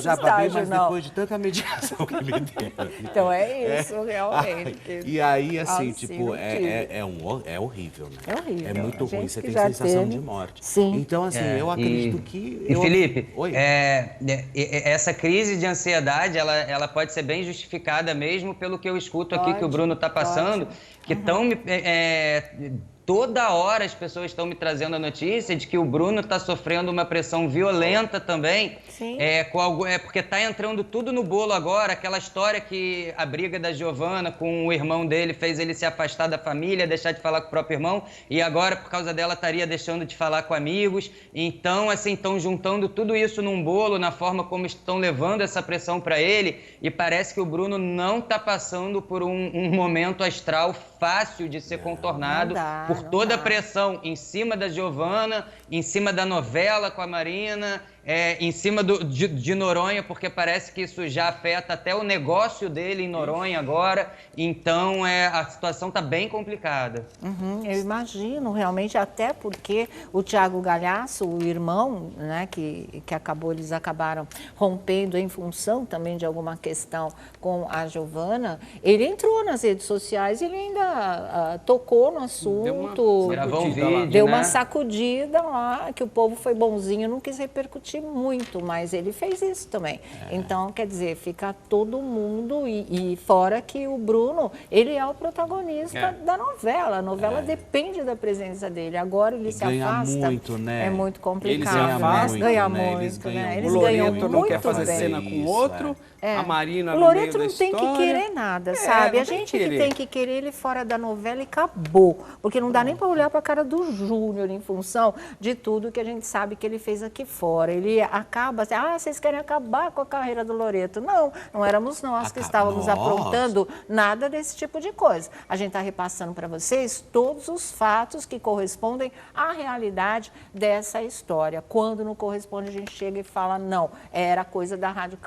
já babei, mas depois de tanta medicação que me deram. Então é isso, realmente. E aí, assim, tipo, é horrível, né? É horrível. É muito ruim, você tem sensação de morte. Sim. Então, assim, eu acredito que... E Felipe, Oi? Essa crise de ansiedade, ela pode ser bem justificada mesmo pelo que eu escuto aqui que o Bruno está passando, que estão toda hora as pessoas estão me trazendo a notícia de que o Bruno está sofrendo uma pressão violenta também. Sim. Porque está entrando tudo no bolo agora, aquela história que a briga da Giovana com o irmão dele fez ele se afastar da família, deixar de falar com o próprio irmão, e agora, por causa dela, estaria deixando de falar com amigos. Então, assim, estão juntando tudo isso num bolo, na forma como estão levando essa pressão para ele, e parece que o Bruno não está passando por um momento astral fácil de ser contornado, por toda a pressão em cima da Giovana, em cima da novela com a Marina, em cima de Noronha, porque parece que isso já afeta até o negócio dele em Noronha agora. Então, a situação está bem complicada. Eu imagino, realmente, até porque o Thiago Galhaço, o irmão, né, que eles acabaram rompendo em função também de alguma questão com a Giovana, ele entrou nas redes sociais, ele ainda tocou no assunto, gravou um vídeo, deu uma sacudida lá, que o povo foi bonzinho, não quis repercutir muito, mas ele fez isso também. Então, quer dizer, fica todo mundo, e fora que o Bruno, ele é o protagonista da novela. A novela depende da presença dele. Agora ele se afasta. Muito, né? É muito complicado. Ele se afasta, ganha muito, né? Eles o ganham Loreto muito não quer fazer bem. cena com outro. A Marina O no meio Loreto da não tem que história. querer nada, sabe? não A gente tem que que querer. tem que querer ele fora da novela e acabou. Porque não dá nem para olhar para a cara do Júnior em função de tudo que a gente sabe que ele fez aqui fora. Ele acaba assim, vocês querem acabar com a carreira do Loreto. Não éramos nós que estávamos aprontando nada desse tipo de coisa. A gente está repassando para vocês todos os fatos que correspondem à realidade dessa história. Quando não corresponde, a gente chega e fala, não, era coisa da Rádio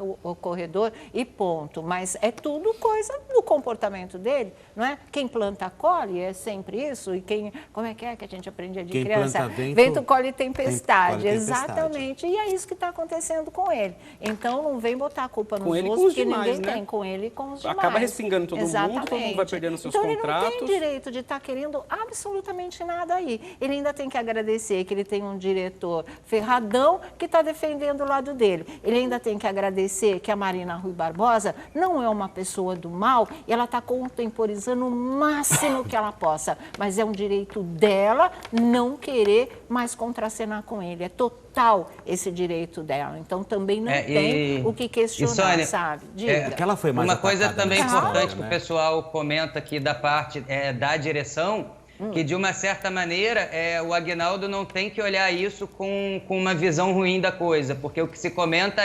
Corredor e ponto. Mas é tudo coisa do comportamento dele, não é? Quem planta, colhe, é sempre isso. E como é que a gente aprendia de quem criança? planta Vento, colhe tempestade. colhe tempestade. Exatamente. E é isso que está acontecendo com ele. Então, não vem botar a culpa Com nos ele e outros, com os porque demais, ninguém né? tem. Com ele e com os demais. Acaba respingando todo mundo vai perdendo seus então, contratos. Ele não tem direito de estar querendo absolutamente nada aí. Ele ainda tem que agradecer que ele tem um diretor ferradão que está defendendo o lado dele. Ele ainda tem que agradecer que a Marina Rui Barbosa não é uma pessoa do mal e ela está contemporizando o máximo que ela possa. Mas é um direito dela não querer mais contracenar com ele. É total esse direito dela. Então também não tem o que questionar, Sônia, sabe? Diga. Que ela foi mais uma coisa também nessa importante história, que né? o pessoal comenta aqui da parte da direção, que de uma certa maneira o Aguinaldo não tem que olhar isso com uma visão ruim da coisa, porque o que se comenta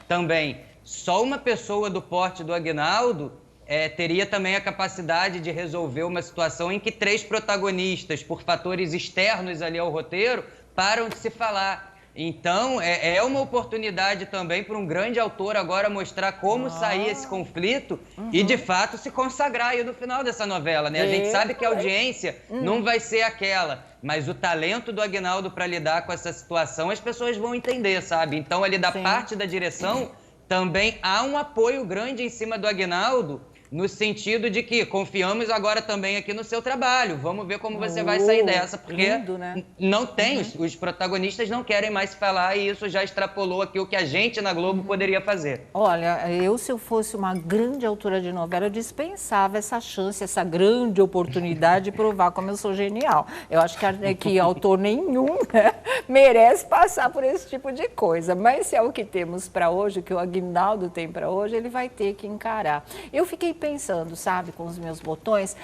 também só uma pessoa do porte do Aguinaldo teria também a capacidade de resolver uma situação em que 3 protagonistas, por fatores externos ali ao roteiro, param de se falar. Então, é uma oportunidade também para um grande autor agora mostrar como sair esse conflito e, de fato, se consagrar aí no final dessa novela, né? A gente sabe que a audiência não vai ser aquela, mas o talento do Aguinaldo para lidar com essa situação, as pessoas vão entender, sabe? Então, ali da parte da direção, também há um apoio grande em cima do Aguinaldo, no sentido de que confiamos agora também aqui no seu trabalho. Vamos ver como você vai sair dessa, porque lindo, né? não tem, os protagonistas não querem mais falar e isso já extrapolou aqui o que a gente na Globo poderia fazer. Olha, se eu fosse uma grande autora de novela, eu dispensava essa chance, essa grande oportunidade de provar como eu sou genial. Eu acho que autor nenhum, né, merece passar por esse tipo de coisa. Mas se é o que temos para hoje, o que o Aguinaldo tem para hoje, ele vai ter que encarar. Eu fiquei pensando, sabe, com os meus botões,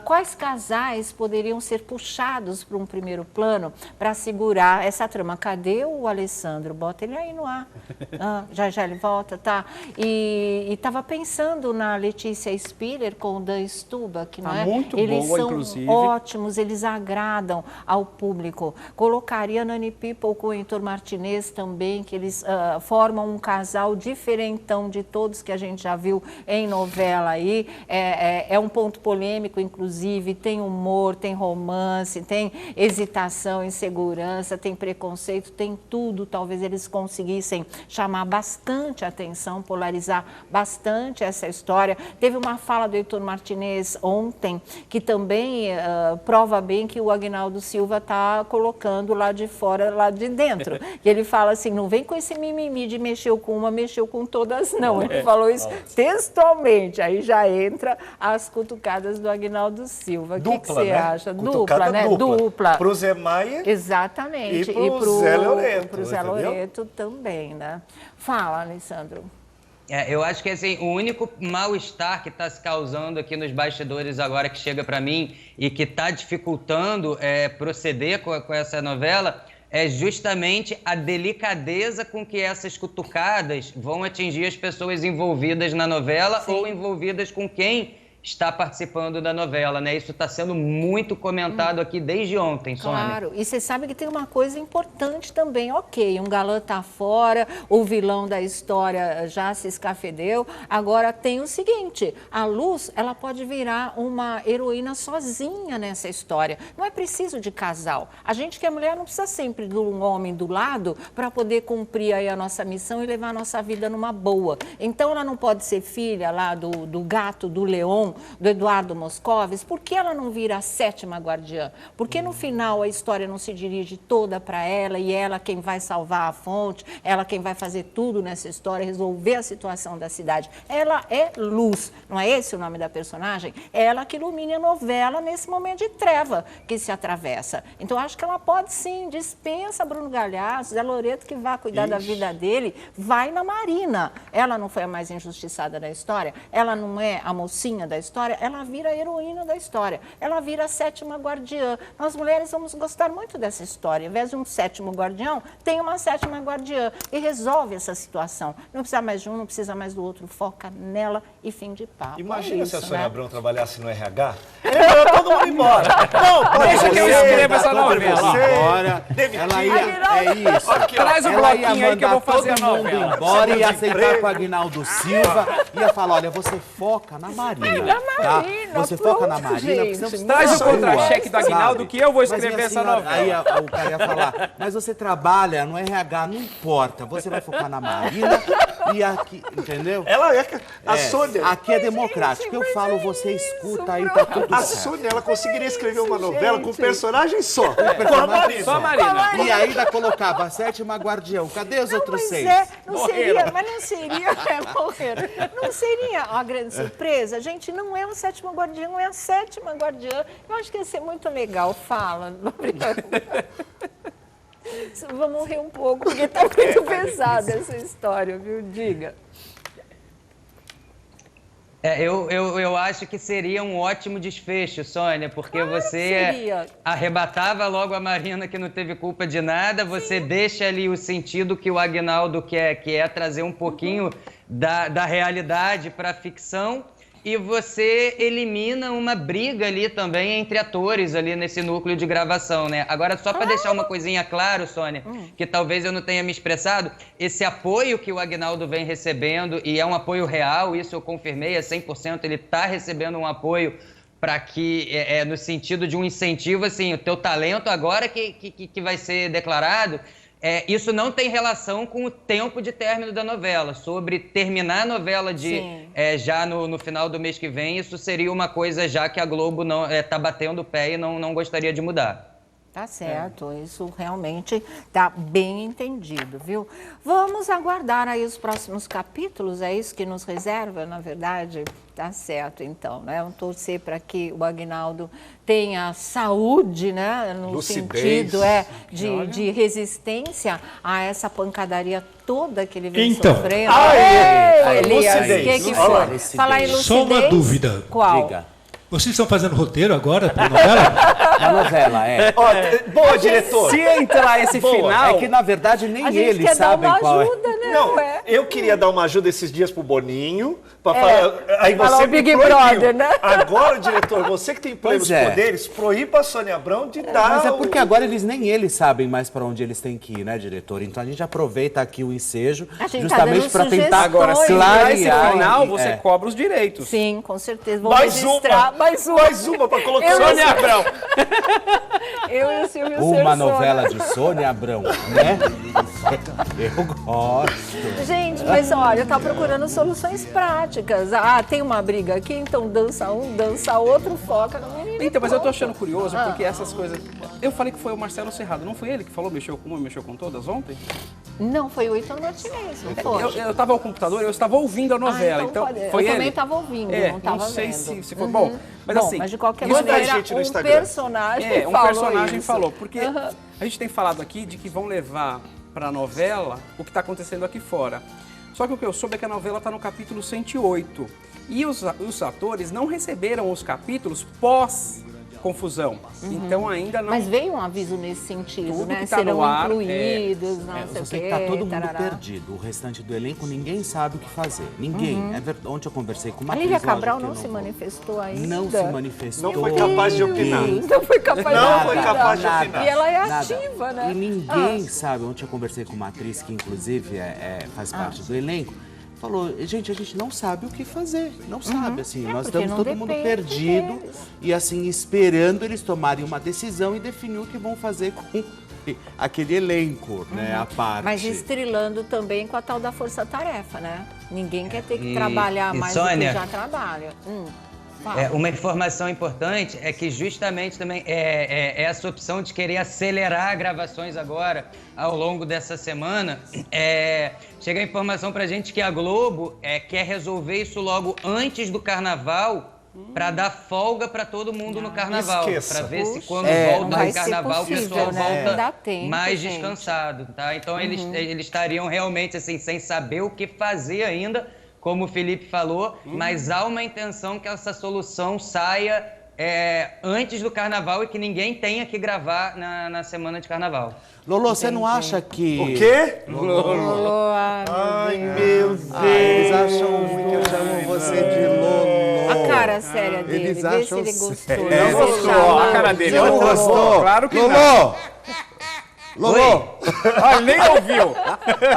quais casais poderiam ser puxados para um primeiro plano para segurar essa trama. Cadê o Alessandro? Bota ele aí no ar. Já ele volta, tá? E estava pensando na Letícia Spiller com o Dan Stubach, não é? Muito eles boa, são inclusive. ótimos, eles agradam ao público. Colocaria Nani People com o Heitor Martinez também, que eles formam um casal diferentão de todos que a gente já viu em novela aí. É um ponto polêmico, inclusive, tem humor, tem romance, tem hesitação, insegurança, tem preconceito, tem tudo. Talvez eles conseguissem chamar bastante atenção, polarizar bastante essa história. Teve uma fala do Heitor Martinez ontem, que também prova bem que o Aguinaldo Silva está colocando lá de fora, lá de dentro. E ele fala assim, não vem com esse mimimi de mexeu com uma, mexeu com todas, não. Ele falou isso textualmente. Aí já entra as cutucadas do Aguinaldo Silva. O que você acha? Dupla, né? Dupla. Pro Zé Maia. Exatamente. E pro Zé Loreto. Pro Zé Loreto também, né? Fala, Alessandro. Eu acho que assim, o único mal-estar que está se causando aqui nos bastidores agora, que chega para mim e que está dificultando proceder com essa novela, é justamente a delicadeza com que essas cutucadas vão atingir as pessoas envolvidas na novela ou envolvidas com quem está participando da novela, né? Isso está sendo muito comentado aqui desde ontem, Sônia. Claro, e você sabe que tem uma coisa importante também, ok, um galã tá fora, o vilão da história já se escafedeu, agora tem o seguinte, a Luz, ela pode virar uma heroína sozinha nessa história, não é preciso de casal, a gente que é mulher não precisa sempre de um homem do lado para poder cumprir aí a nossa missão e levar a nossa vida numa boa, então ela não pode ser filha lá do gato, do Leon, do Eduardo Moscovis, por que ela não vira a 7ª guardiã? Porque no final a história não se dirige toda para ela e ela quem vai salvar a fonte, ela quem vai fazer tudo nessa história, resolver a situação da cidade. Ela é Luz, não é esse o nome da personagem? É ela que ilumina a novela nesse momento de treva que se atravessa. Então acho que ela pode sim, dispensa Bruno Galhaço, Zé Loreto que vai cuidar da vida dele, vai na Marina. Ela não foi a mais injustiçada da história, ela não é a mocinha da história, ela vira a heroína da história, ela vira a 7ª guardiã. Nós mulheres vamos gostar muito dessa história. Ao invés de um 7º guardião, tem uma 7ª guardiã e resolve essa situação. Não precisa mais de um, não precisa mais do outro, foca nela e fim de papo. Imagina se a Sônia né? Abrão trabalhasse no RH. Mandou todo mundo embora. Não, Deixa que eu escrevo essa novela. Agora, ela ia, é isso. Aqui, ó. Traz o Ela ia bloquinho aí que eu vou mandar fazer a todo mundo novela. embora e ia Seguro de aceitar emprego. com o Aguinaldo Silva. Ia falar, olha, você foca na Marina. Na tá? Marina, Você foca na pronto, Marina, porque gente. você não Traz precisa o da sua, contra-cheque do Aguinaldo sabe? que eu vou Mas, escrever minha essa senhora, novela. Aí o cara ia falar, mas você trabalha no RH, não importa, você vai focar na Marina e aqui, entendeu? Ela é a Sônia. Aqui é democrático. Eu falo, você escuta aí, tá tudo A certo. Sônia, ela conseguiria escrever uma novela com um personagem só. Com a Marina. Só a Marina. E ainda colocava a 7ª guardião. Cadê os outros Pois 6? é, não Morreram. seria, mas não seria, morreram. Não seria uma grande surpresa? Gente, não é o 7º guardião, é a 7ª guardiã. Eu acho que ia ser muito legal, fala. Vamos morrer um pouco, porque tá muito pesada essa história, viu? Diga. Eu acho que seria um ótimo desfecho, Sônia, porque Claro que você seria. arrebatava logo a Marina que não teve culpa de nada, você deixa ali o sentido que o Aguinaldo quer, que é trazer um pouquinho da realidade para a ficção, e você elimina uma briga ali também entre atores ali nesse núcleo de gravação, né? Agora, só para deixar uma coisinha claro, Sônia, que talvez eu não tenha me expressado, esse apoio que o Aguinaldo vem recebendo, e é um apoio real, isso eu confirmei, é 100%, ele está recebendo um apoio para que, no sentido de um incentivo, assim, o teu talento agora que vai ser declarado, isso não tem relação com o tempo de término da novela. Sobre terminar a novela já no final do mês que vem, isso seria uma coisa já que a Globo não está batendo o pé e não gostaria de mudar. Tá certo, isso realmente tá bem entendido, viu? Vamos aguardar aí os próximos capítulos, é isso que nos reserva, na verdade? Tá certo, então, né? Vamos torcer para que o Aguinaldo tenha saúde, né? No Lucidez. sentido de resistência a essa pancadaria toda que ele vem Então. sofrendo. Aí, Elias, o lucidez. que Olha, foi? lucidez. Falar em lucidez. Só uma dúvida. Qual? Diga. Vocês estão fazendo roteiro agora para novela? A novela, Ó, boa, diretor. Se entrar esse Boa. final... É que, na verdade, nem A gente eles quer dar sabem uma qual é. ajuda, né? Não, Ué? eu queria dar uma ajuda esses dias pro Boninho, pra falar, aí falar você o me Big proibiu. Brother, né? Agora, diretor, você que tem plenos Pois é. poderes, proíba a Sônia Abrão de dar Mas é porque o... agora nem eles sabem mais para onde eles têm que ir, né, diretor? Então a gente aproveita aqui o ensejo A gente tá justamente dando para tentar sugestões. Agora, se entrar esse clarear. final, você É. cobra os direitos. Sim, com certeza. Vou Mais registrar uma. mais uma. Mais uma pra colocar Eu Sônia Abrão. Eu e o Silvio Uma Santos. novela de Sônia Abrão, né? Eu gosto. Gente, mas olha, eu tava procurando soluções práticas. Ah, tem uma briga aqui, então dança um, dança outro, foca no menino. Então, mas eu tô pronto. achando curioso, porque essas coisas... Eu falei que foi o Marcelo Serrado, não foi ele que falou, mexeu com uma, mexeu com todas ontem? Não, foi o Ítalo Martinez, não foi? Eu tava ao computador, eu estava ouvindo a novela, então então pode- foi eu ele? também tava ouvindo, não tava sei vendo. se foi bom. Mas Bom, assim, mas de qualquer isso Muita maneira, gente no um Instagram. personagem um falou personagem isso. falou, porque a gente tem falado aqui de que vão levar para a novela o que está acontecendo aqui fora. Só que o que eu soube é que a novela está no capítulo 108. E os atores não receberam os capítulos pós confusão. Então ainda não... Mas veio um aviso nesse sentido, Tudo né? que tá Serão no ar, incluídos, não Eu sei o sei quê. que tá todo mundo tarará. perdido. O restante do elenco, ninguém sabe o que fazer. Ninguém. É verdade. Ontem eu conversei com uma A Lívia atriz, lógico Cabral que eu não se vou- manifestou ainda. Não se manifestou. Não foi capaz de opinar. Não foi capaz Não de foi opinar. capaz de opinar. E ela é Nada. ativa, né? E ninguém sabe. Ontem eu conversei com uma atriz que, inclusive, faz parte do elenco. Falou, gente, a gente não sabe o que fazer. Não sabe, assim. Nós porque estamos não todo mundo depende perdido. deles. E, assim, esperando eles tomarem uma decisão e definir o que vão fazer com aquele elenco, né? A parte. Mas estrelando também com a tal da força-tarefa, né? Ninguém quer ter que E- trabalhar e mais Sônia? do que já trabalha. Fala. Uma informação importante é que justamente também essa opção de querer acelerar gravações agora, ao longo dessa semana, chega a informação pra gente que a Globo quer resolver isso logo antes do Carnaval, para dar folga para todo mundo no Carnaval, esqueça. para ver se quando não volta vai o ser Carnaval o possível, pessoal né? volta Dá tempo, mais gente. descansado, tá? Então eles estariam realmente assim sem saber o que fazer ainda, como o Felipe falou, mas há uma intenção que essa solução saia antes do Carnaval e que ninguém tenha que gravar na semana de Carnaval. Lolo, você não acha que... O quê? Ai, meu Deus. Eles acham que eu chamo você de Lolo. A cara séria dele, Eles vê se acham ele gostou. sério. Não Não vou gostou, chamar. a cara dele. Não gostou? Claro que não. Lolo! Lolo! Ah, ele nem ouviu.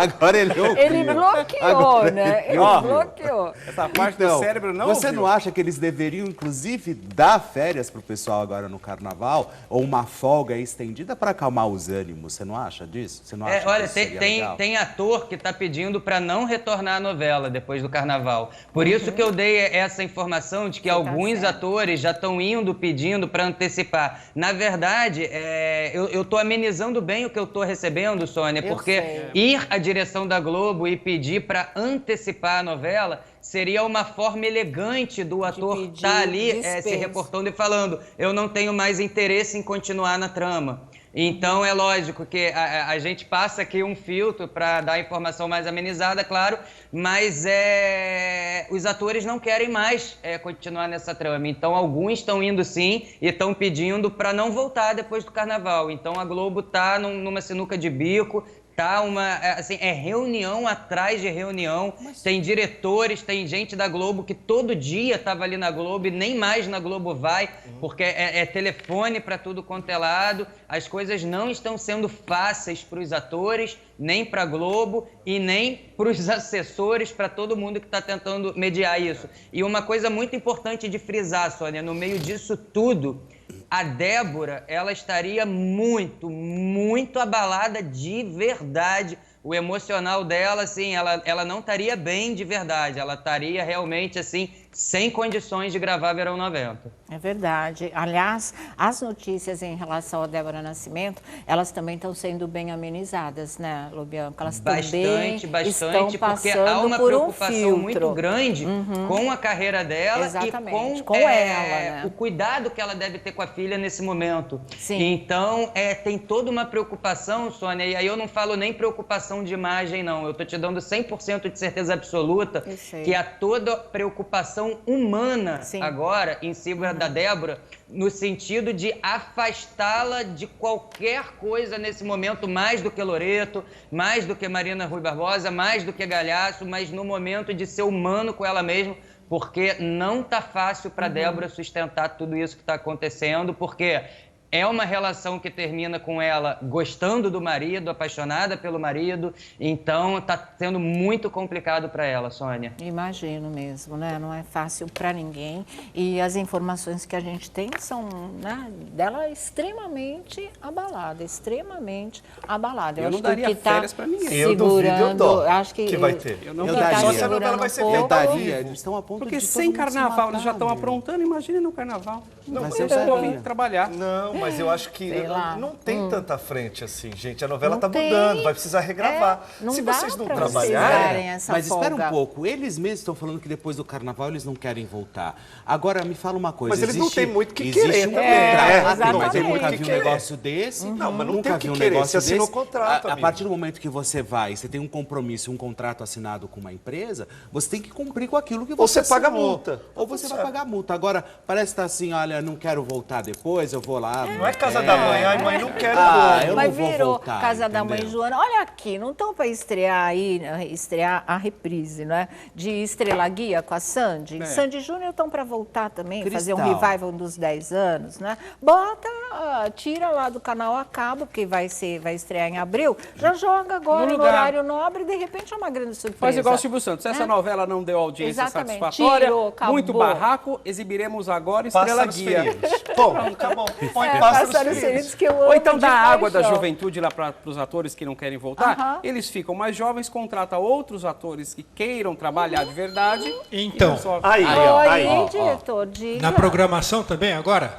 Agora ele ouviu. Ele bloqueou, Agora né? Ele Ó. bloqueou. Essa parte Então, do cérebro não você ouviu. não acha que eles deveriam, inclusive, dar férias pro pessoal agora no Carnaval? Ou uma folga estendida para acalmar os ânimos? Você não acha disso? Você não acha que Olha, isso seria legal? tem ator que está pedindo para não retornar à novela depois do Carnaval. Por isso que eu dei essa informação de que alguns certo. atores já estão indo pedindo para antecipar. Na verdade, eu estou amenizando bem o que eu estou recebendo, Sônia, Eu porque sei. ir à direção da Globo e pedir para antecipar a novela seria uma forma elegante do ator pedir estar ali se dispensa. reportando e falando: eu não tenho mais interesse em continuar na trama. Então é lógico que a gente passa aqui um filtro para dar a informação mais amenizada, claro, mas os atores não querem mais continuar nessa trama. Então alguns estão indo sim e estão pedindo para não voltar depois do Carnaval. Então a Globo está numa sinuca de bico. Tá reunião atrás de reunião, tem diretores, tem gente da Globo que todo dia estava ali na Globo e nem mais na Globo vai, porque é telefone para tudo quanto é lado, as coisas não estão sendo fáceis para os atores, nem para a Globo e nem para os assessores, para todo mundo que está tentando mediar isso. E uma coisa muito importante de frisar, Sônia, no meio disso tudo, a Débora, ela estaria muito, muito abalada de verdade. O emocional dela, assim, ela não estaria bem de verdade. Ela estaria realmente, assim, sem condições de gravar Verão 90. É verdade. Aliás, as notícias em relação a Débora Nascimento, elas também estão sendo bem amenizadas, né, Lobianco? Elas também estão porque passando há uma por um preocupação filtro. muito grande com a carreira dela Exatamente, e com ela, né? o cuidado que ela deve ter com a filha nesse momento. Sim. Então, tem toda uma preocupação, Sônia, e aí eu não falo nem preocupação de imagem, não. Eu estou te dando 100% de certeza absoluta Eu sei. que há toda preocupação humana Sim. agora em cima da Débora, no sentido de afastá-la de qualquer coisa nesse momento, mais do que Loreto, mais do que Marina Rui Barbosa, mais do que Galhaço, mas no momento de ser humano com ela mesma, porque não tá fácil para Débora sustentar tudo isso que está acontecendo, porque é uma relação que termina com ela gostando do marido, apaixonada pelo marido, então tá sendo muito complicado para ela, Sônia. Imagino mesmo, né? Não é fácil para ninguém. E as informações que a gente tem são, né, dela extremamente abalada, extremamente abalada. Eu não acho daria que tá férias pra ninguém. Eu duvido, eu dou. acho que vai ter. Eu não Eu que daria. tá Só se a novela segurando vai ser um feita pouco. ao Daria, eles estão a ponto Porque de todo sem mundo se carnaval eles já matar, estão meu. aprontando, imagine no carnaval. Não, Mas tem eu como daria. trabalhar. Não, mas eu acho que Sei lá. não tem tanta frente assim, gente. A novela Não tá tem. mudando, vai precisar regravar. Não Se dá vocês não pra vocês trabalharem, darem essa Mas espera um folga. pouco, eles mesmos estão falando que depois do carnaval eles não querem voltar. Agora, me fala uma coisa. Mas eles não têm muito o que existe querer um também, contrato. né? Mas eu Exatamente. nunca vi um Querer. negócio desse. Não, mas não nunca tem o que vi um querer, negócio você assinou desse. contrato, A amigo. partir do momento que você vai, você tem um compromisso, um contrato assinado com uma empresa, você tem que cumprir com aquilo que Ou você você paga assinou. multa. Ou você vai Certo. pagar multa. Agora, parece que tá assim, olha, olha, não quero voltar depois, eu vou lá. Não é casa da mãe, ai mãe, não quero eu Mas não vou virou voltar, Casa da Mãe entendeu? Joana. Olha aqui, não estão para estrear aí, estrear a reprise, né? De Estrela Guia com a Sandy. Sandy Júnior estão para voltar também, fazer um Cristal. revival dos 10 anos, né? Bota, tira lá do canal a cabo, porque vai estrear em abril, já joga agora no horário nobre e de repente é uma grande surpresa. Faz igual o Silvio Santos. Se essa novela não deu audiência Exatamente. satisfatória, Tirou, acabou. muito barraco, exibiremos agora Estrela Pássaros Guia. feridos. Bom, acabou. Põe Pássaros Pássaros Feridos feridos. que eu amo Ou então de dá água da paixão. juventude lá para os atores que não querem voltar. Eles ficam mais jovens, contrata outros atores que queiram trabalhar de verdade. Então, e resolve. Aí, Oi, diretor, diga. na programação também agora?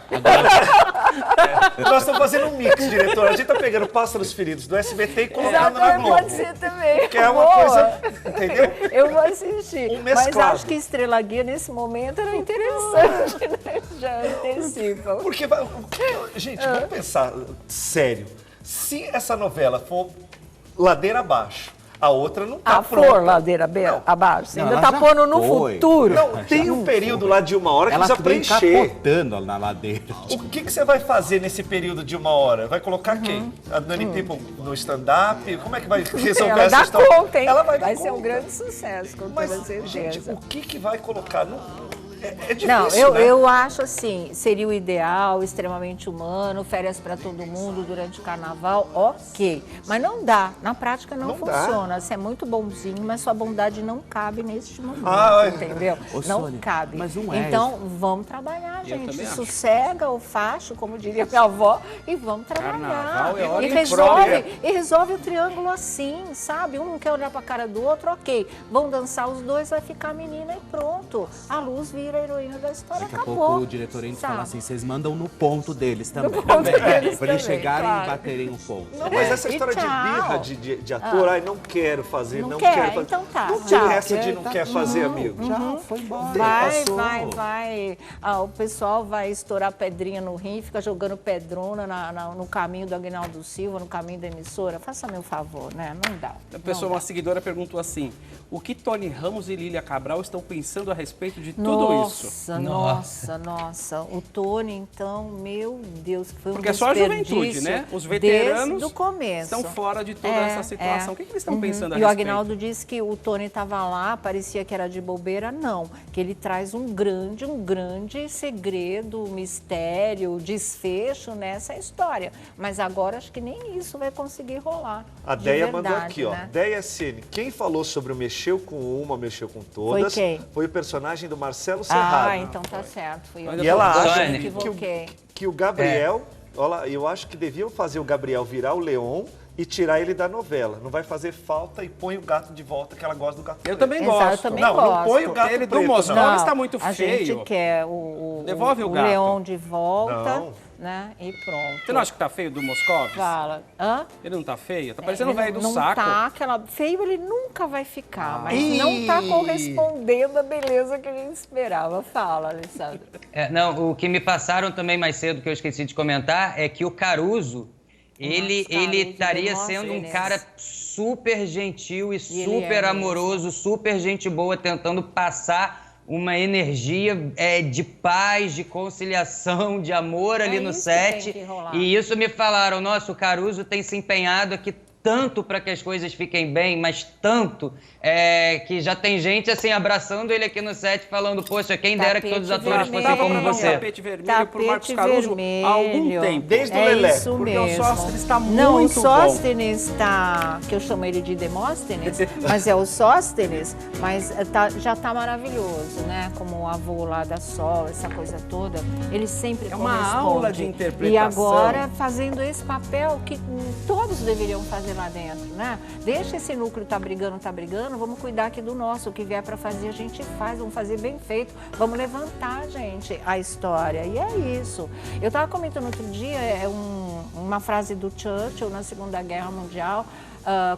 Nós estamos fazendo um mix, diretor. A gente tá pegando Pássaros Feridos do SBT e colocando na Exatamente, Globo. pode ser também. Que é uma Boa. coisa, entendeu? Eu vou assistir. Um Mas mesclado. acho que Estrela Guia nesse momento era interessante, né? Já antecipa. Porque, gente, vamos pensar sério. Se essa novela for ladeira abaixo, a outra não tá A pronta. flor ladeira abaixo. Você Não, ainda ela tá já pondo no foi. futuro. Não, tem um período lá de 1 hora que Ela precisa vem preencher. capotando na ladeira. O que você vai fazer nesse período de 1 hora? Vai colocar quem? A Dani People no stand-up? Como é que vai resolver Ela essa dá história? conta, hein? Ela vai dar ser um conta. grande sucesso, com Mas, toda certeza. gente, o que vai colocar? Não, é difícil, Não, né? eu acho assim, seria o ideal, extremamente humano, férias para todo mundo durante o carnaval, ok. Mas não dá, na prática não funciona. Você é muito bonzinho, mas sua bondade não cabe neste momento, entendeu? Ô, Não Sônia, cabe. mas não é Então, vamos trabalhar, gente. também acho. Sossega o facho, como diria minha avó, e vamos trabalhar. Carnaval é hora E imprópria. resolve o triângulo assim, sabe? Um quer olhar pra cara do outro, ok. Vão dançar os dois, vai ficar a menina e pronto. A Luz vira a heroína da história, Daqui a acabou. pouco o diretor entra e fala sabe? assim, vocês mandam no ponto deles também. ponto deles Pra eles também, chegarem claro. e baterem o ponto. Mas essa E história de tchau. birra de ator, ai, não quero fazer, Não não quer? quero fazer. Então tá, Não tchau. tem essa de não quer fazer, amigo. Já foi embora. Vai, passou. vai. O pessoal vai estourar pedrinha no rim, fica jogando pedrona no caminho do Aguinaldo Silva, no caminho da emissora. Faça meu favor, né? Não dá. A pessoa, uma seguidora, perguntou assim: o que Tony Ramos e Lília Cabral estão pensando a respeito de tudo isso? Nossa. O Tony, então, meu Deus, que foi um Porque é só a juventude, né? Os veteranos desde o começo. estão fora de toda essa situação. O que eles estão pensando a E o respeito? Aguinaldo disse que o Tony estava lá, parecia que era de bobeira, não. Que ele traz um grande segredo, mistério, desfecho nessa história. Mas agora acho que nem isso vai conseguir rolar. A de Deia verdade, mandou aqui, ó. né? Deia Cine. Quem falou sobre o mexeu com uma, mexeu com todas? Foi quem? Foi o personagem do Marcelo Serrado. Então tá certo. Fui eu. Olha, E ela Sônia. acha Eu me que equivoquei. o Gabriel... Olha, eu acho que deviam fazer o Gabriel virar o Leon e tirar ele da novela. Não vai fazer falta e põe o gato de volta, que ela gosta do gato Eu preto. também Exato, gosto. eu também Não, não gosto. põe o gato Ele do preto, Moscou não. está muito A feio. gente quer o Devolve o gato. Leão de volta, Não. né? E pronto. Você não acha que tá feio do Moscov? Fala. Hã? Ele não tá feio? Tá parecendo o Ele velho do não saco. Tá, feio ele nunca vai ficar, mas não tá correspondendo à beleza que a gente esperava. Fala, Alessandro. Não, o que me passaram também mais cedo, que eu esqueci de comentar, é que o Caruso, ele Caruso, estaria nossa, sendo um Inês. cara super gentil e ele super é amoroso, super gente boa, tentando passar uma energia de paz, de conciliação, de amor ali no isso que set. tem que rolar. E isso me falaram, nossa, o Caruso tem se empenhado aqui tanto para que as coisas fiquem bem, mas tanto que já tem gente assim abraçando ele aqui no set falando, poxa, quem dera que todos os Tapete atores fossem vermelho. como Tava você. tapete vermelho pro Marcos Tapete Caruso vermelho. há algum tempo. Desde o É Lelé. isso Porque mesmo. o Sóstenes tá Não, o muito bom. Sóstenes tá, que eu chamo ele de Demóstenes, mas é o Sóstenes, mas já tá maravilhoso, né? Como o avô lá da Sol, essa coisa toda, ele sempre uma corresponde. aula de interpretação. E agora fazendo esse papel que todos deveriam fazer lá dentro, né? Deixa esse núcleo tá brigando, vamos cuidar aqui do nosso, o que vier para fazer a gente faz, vamos fazer bem feito, vamos levantar, gente, a história. E é isso. Eu estava comentando outro dia, uma frase do Churchill na Segunda Guerra Mundial,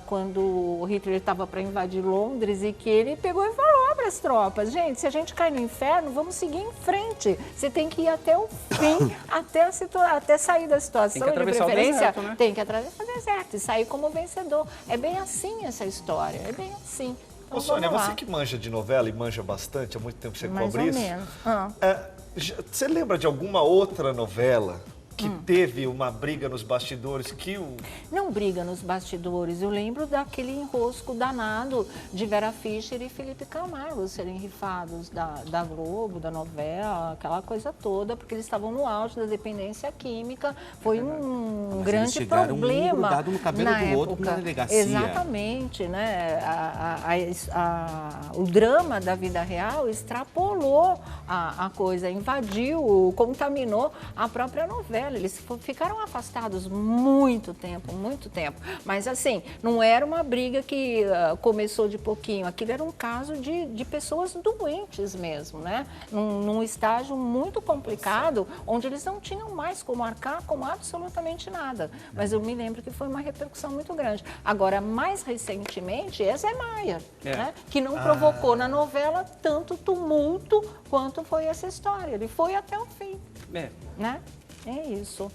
quando o Hitler estava para invadir Londres e que ele pegou e falou para as tropas, gente, se a gente cai no inferno, vamos seguir em frente. Você tem que ir até o fim, até sair da situação. Tem que atravessar de o preferência, deserto, né? tem que atravessar o deserto e sair como vencedor. É bem assim essa história, é bem assim. Então, Ô, Sônia, vamos lá. você que manja de novela e manja bastante, há muito tempo você Mais cobre ou isso. menos. Você lembra de alguma outra novela que teve uma briga nos bastidores que o... Não briga nos bastidores, eu lembro daquele enrosco danado de Vera Fischer e Felipe Camargo serem rifados da Globo, da novela, aquela coisa toda, porque eles estavam no auge da dependência química, foi um grande problema um grudado no cabelo na do época. outro na delegacia. Exatamente, né? O drama da vida real extrapolou a coisa, invadiu, contaminou a própria novela. Eles ficaram afastados muito tempo. Mas assim, não era uma briga que começou de pouquinho. Aquilo era um caso de pessoas doentes mesmo, né? Num estágio muito complicado, onde eles não tinham mais como arcar com absolutamente nada. Mas eu me lembro que foi uma repercussão muito grande. Agora, mais recentemente, é Zé Maia, né? Que não provocou na novela tanto tumulto quanto foi essa história. Ele foi até o fim, né? É isso.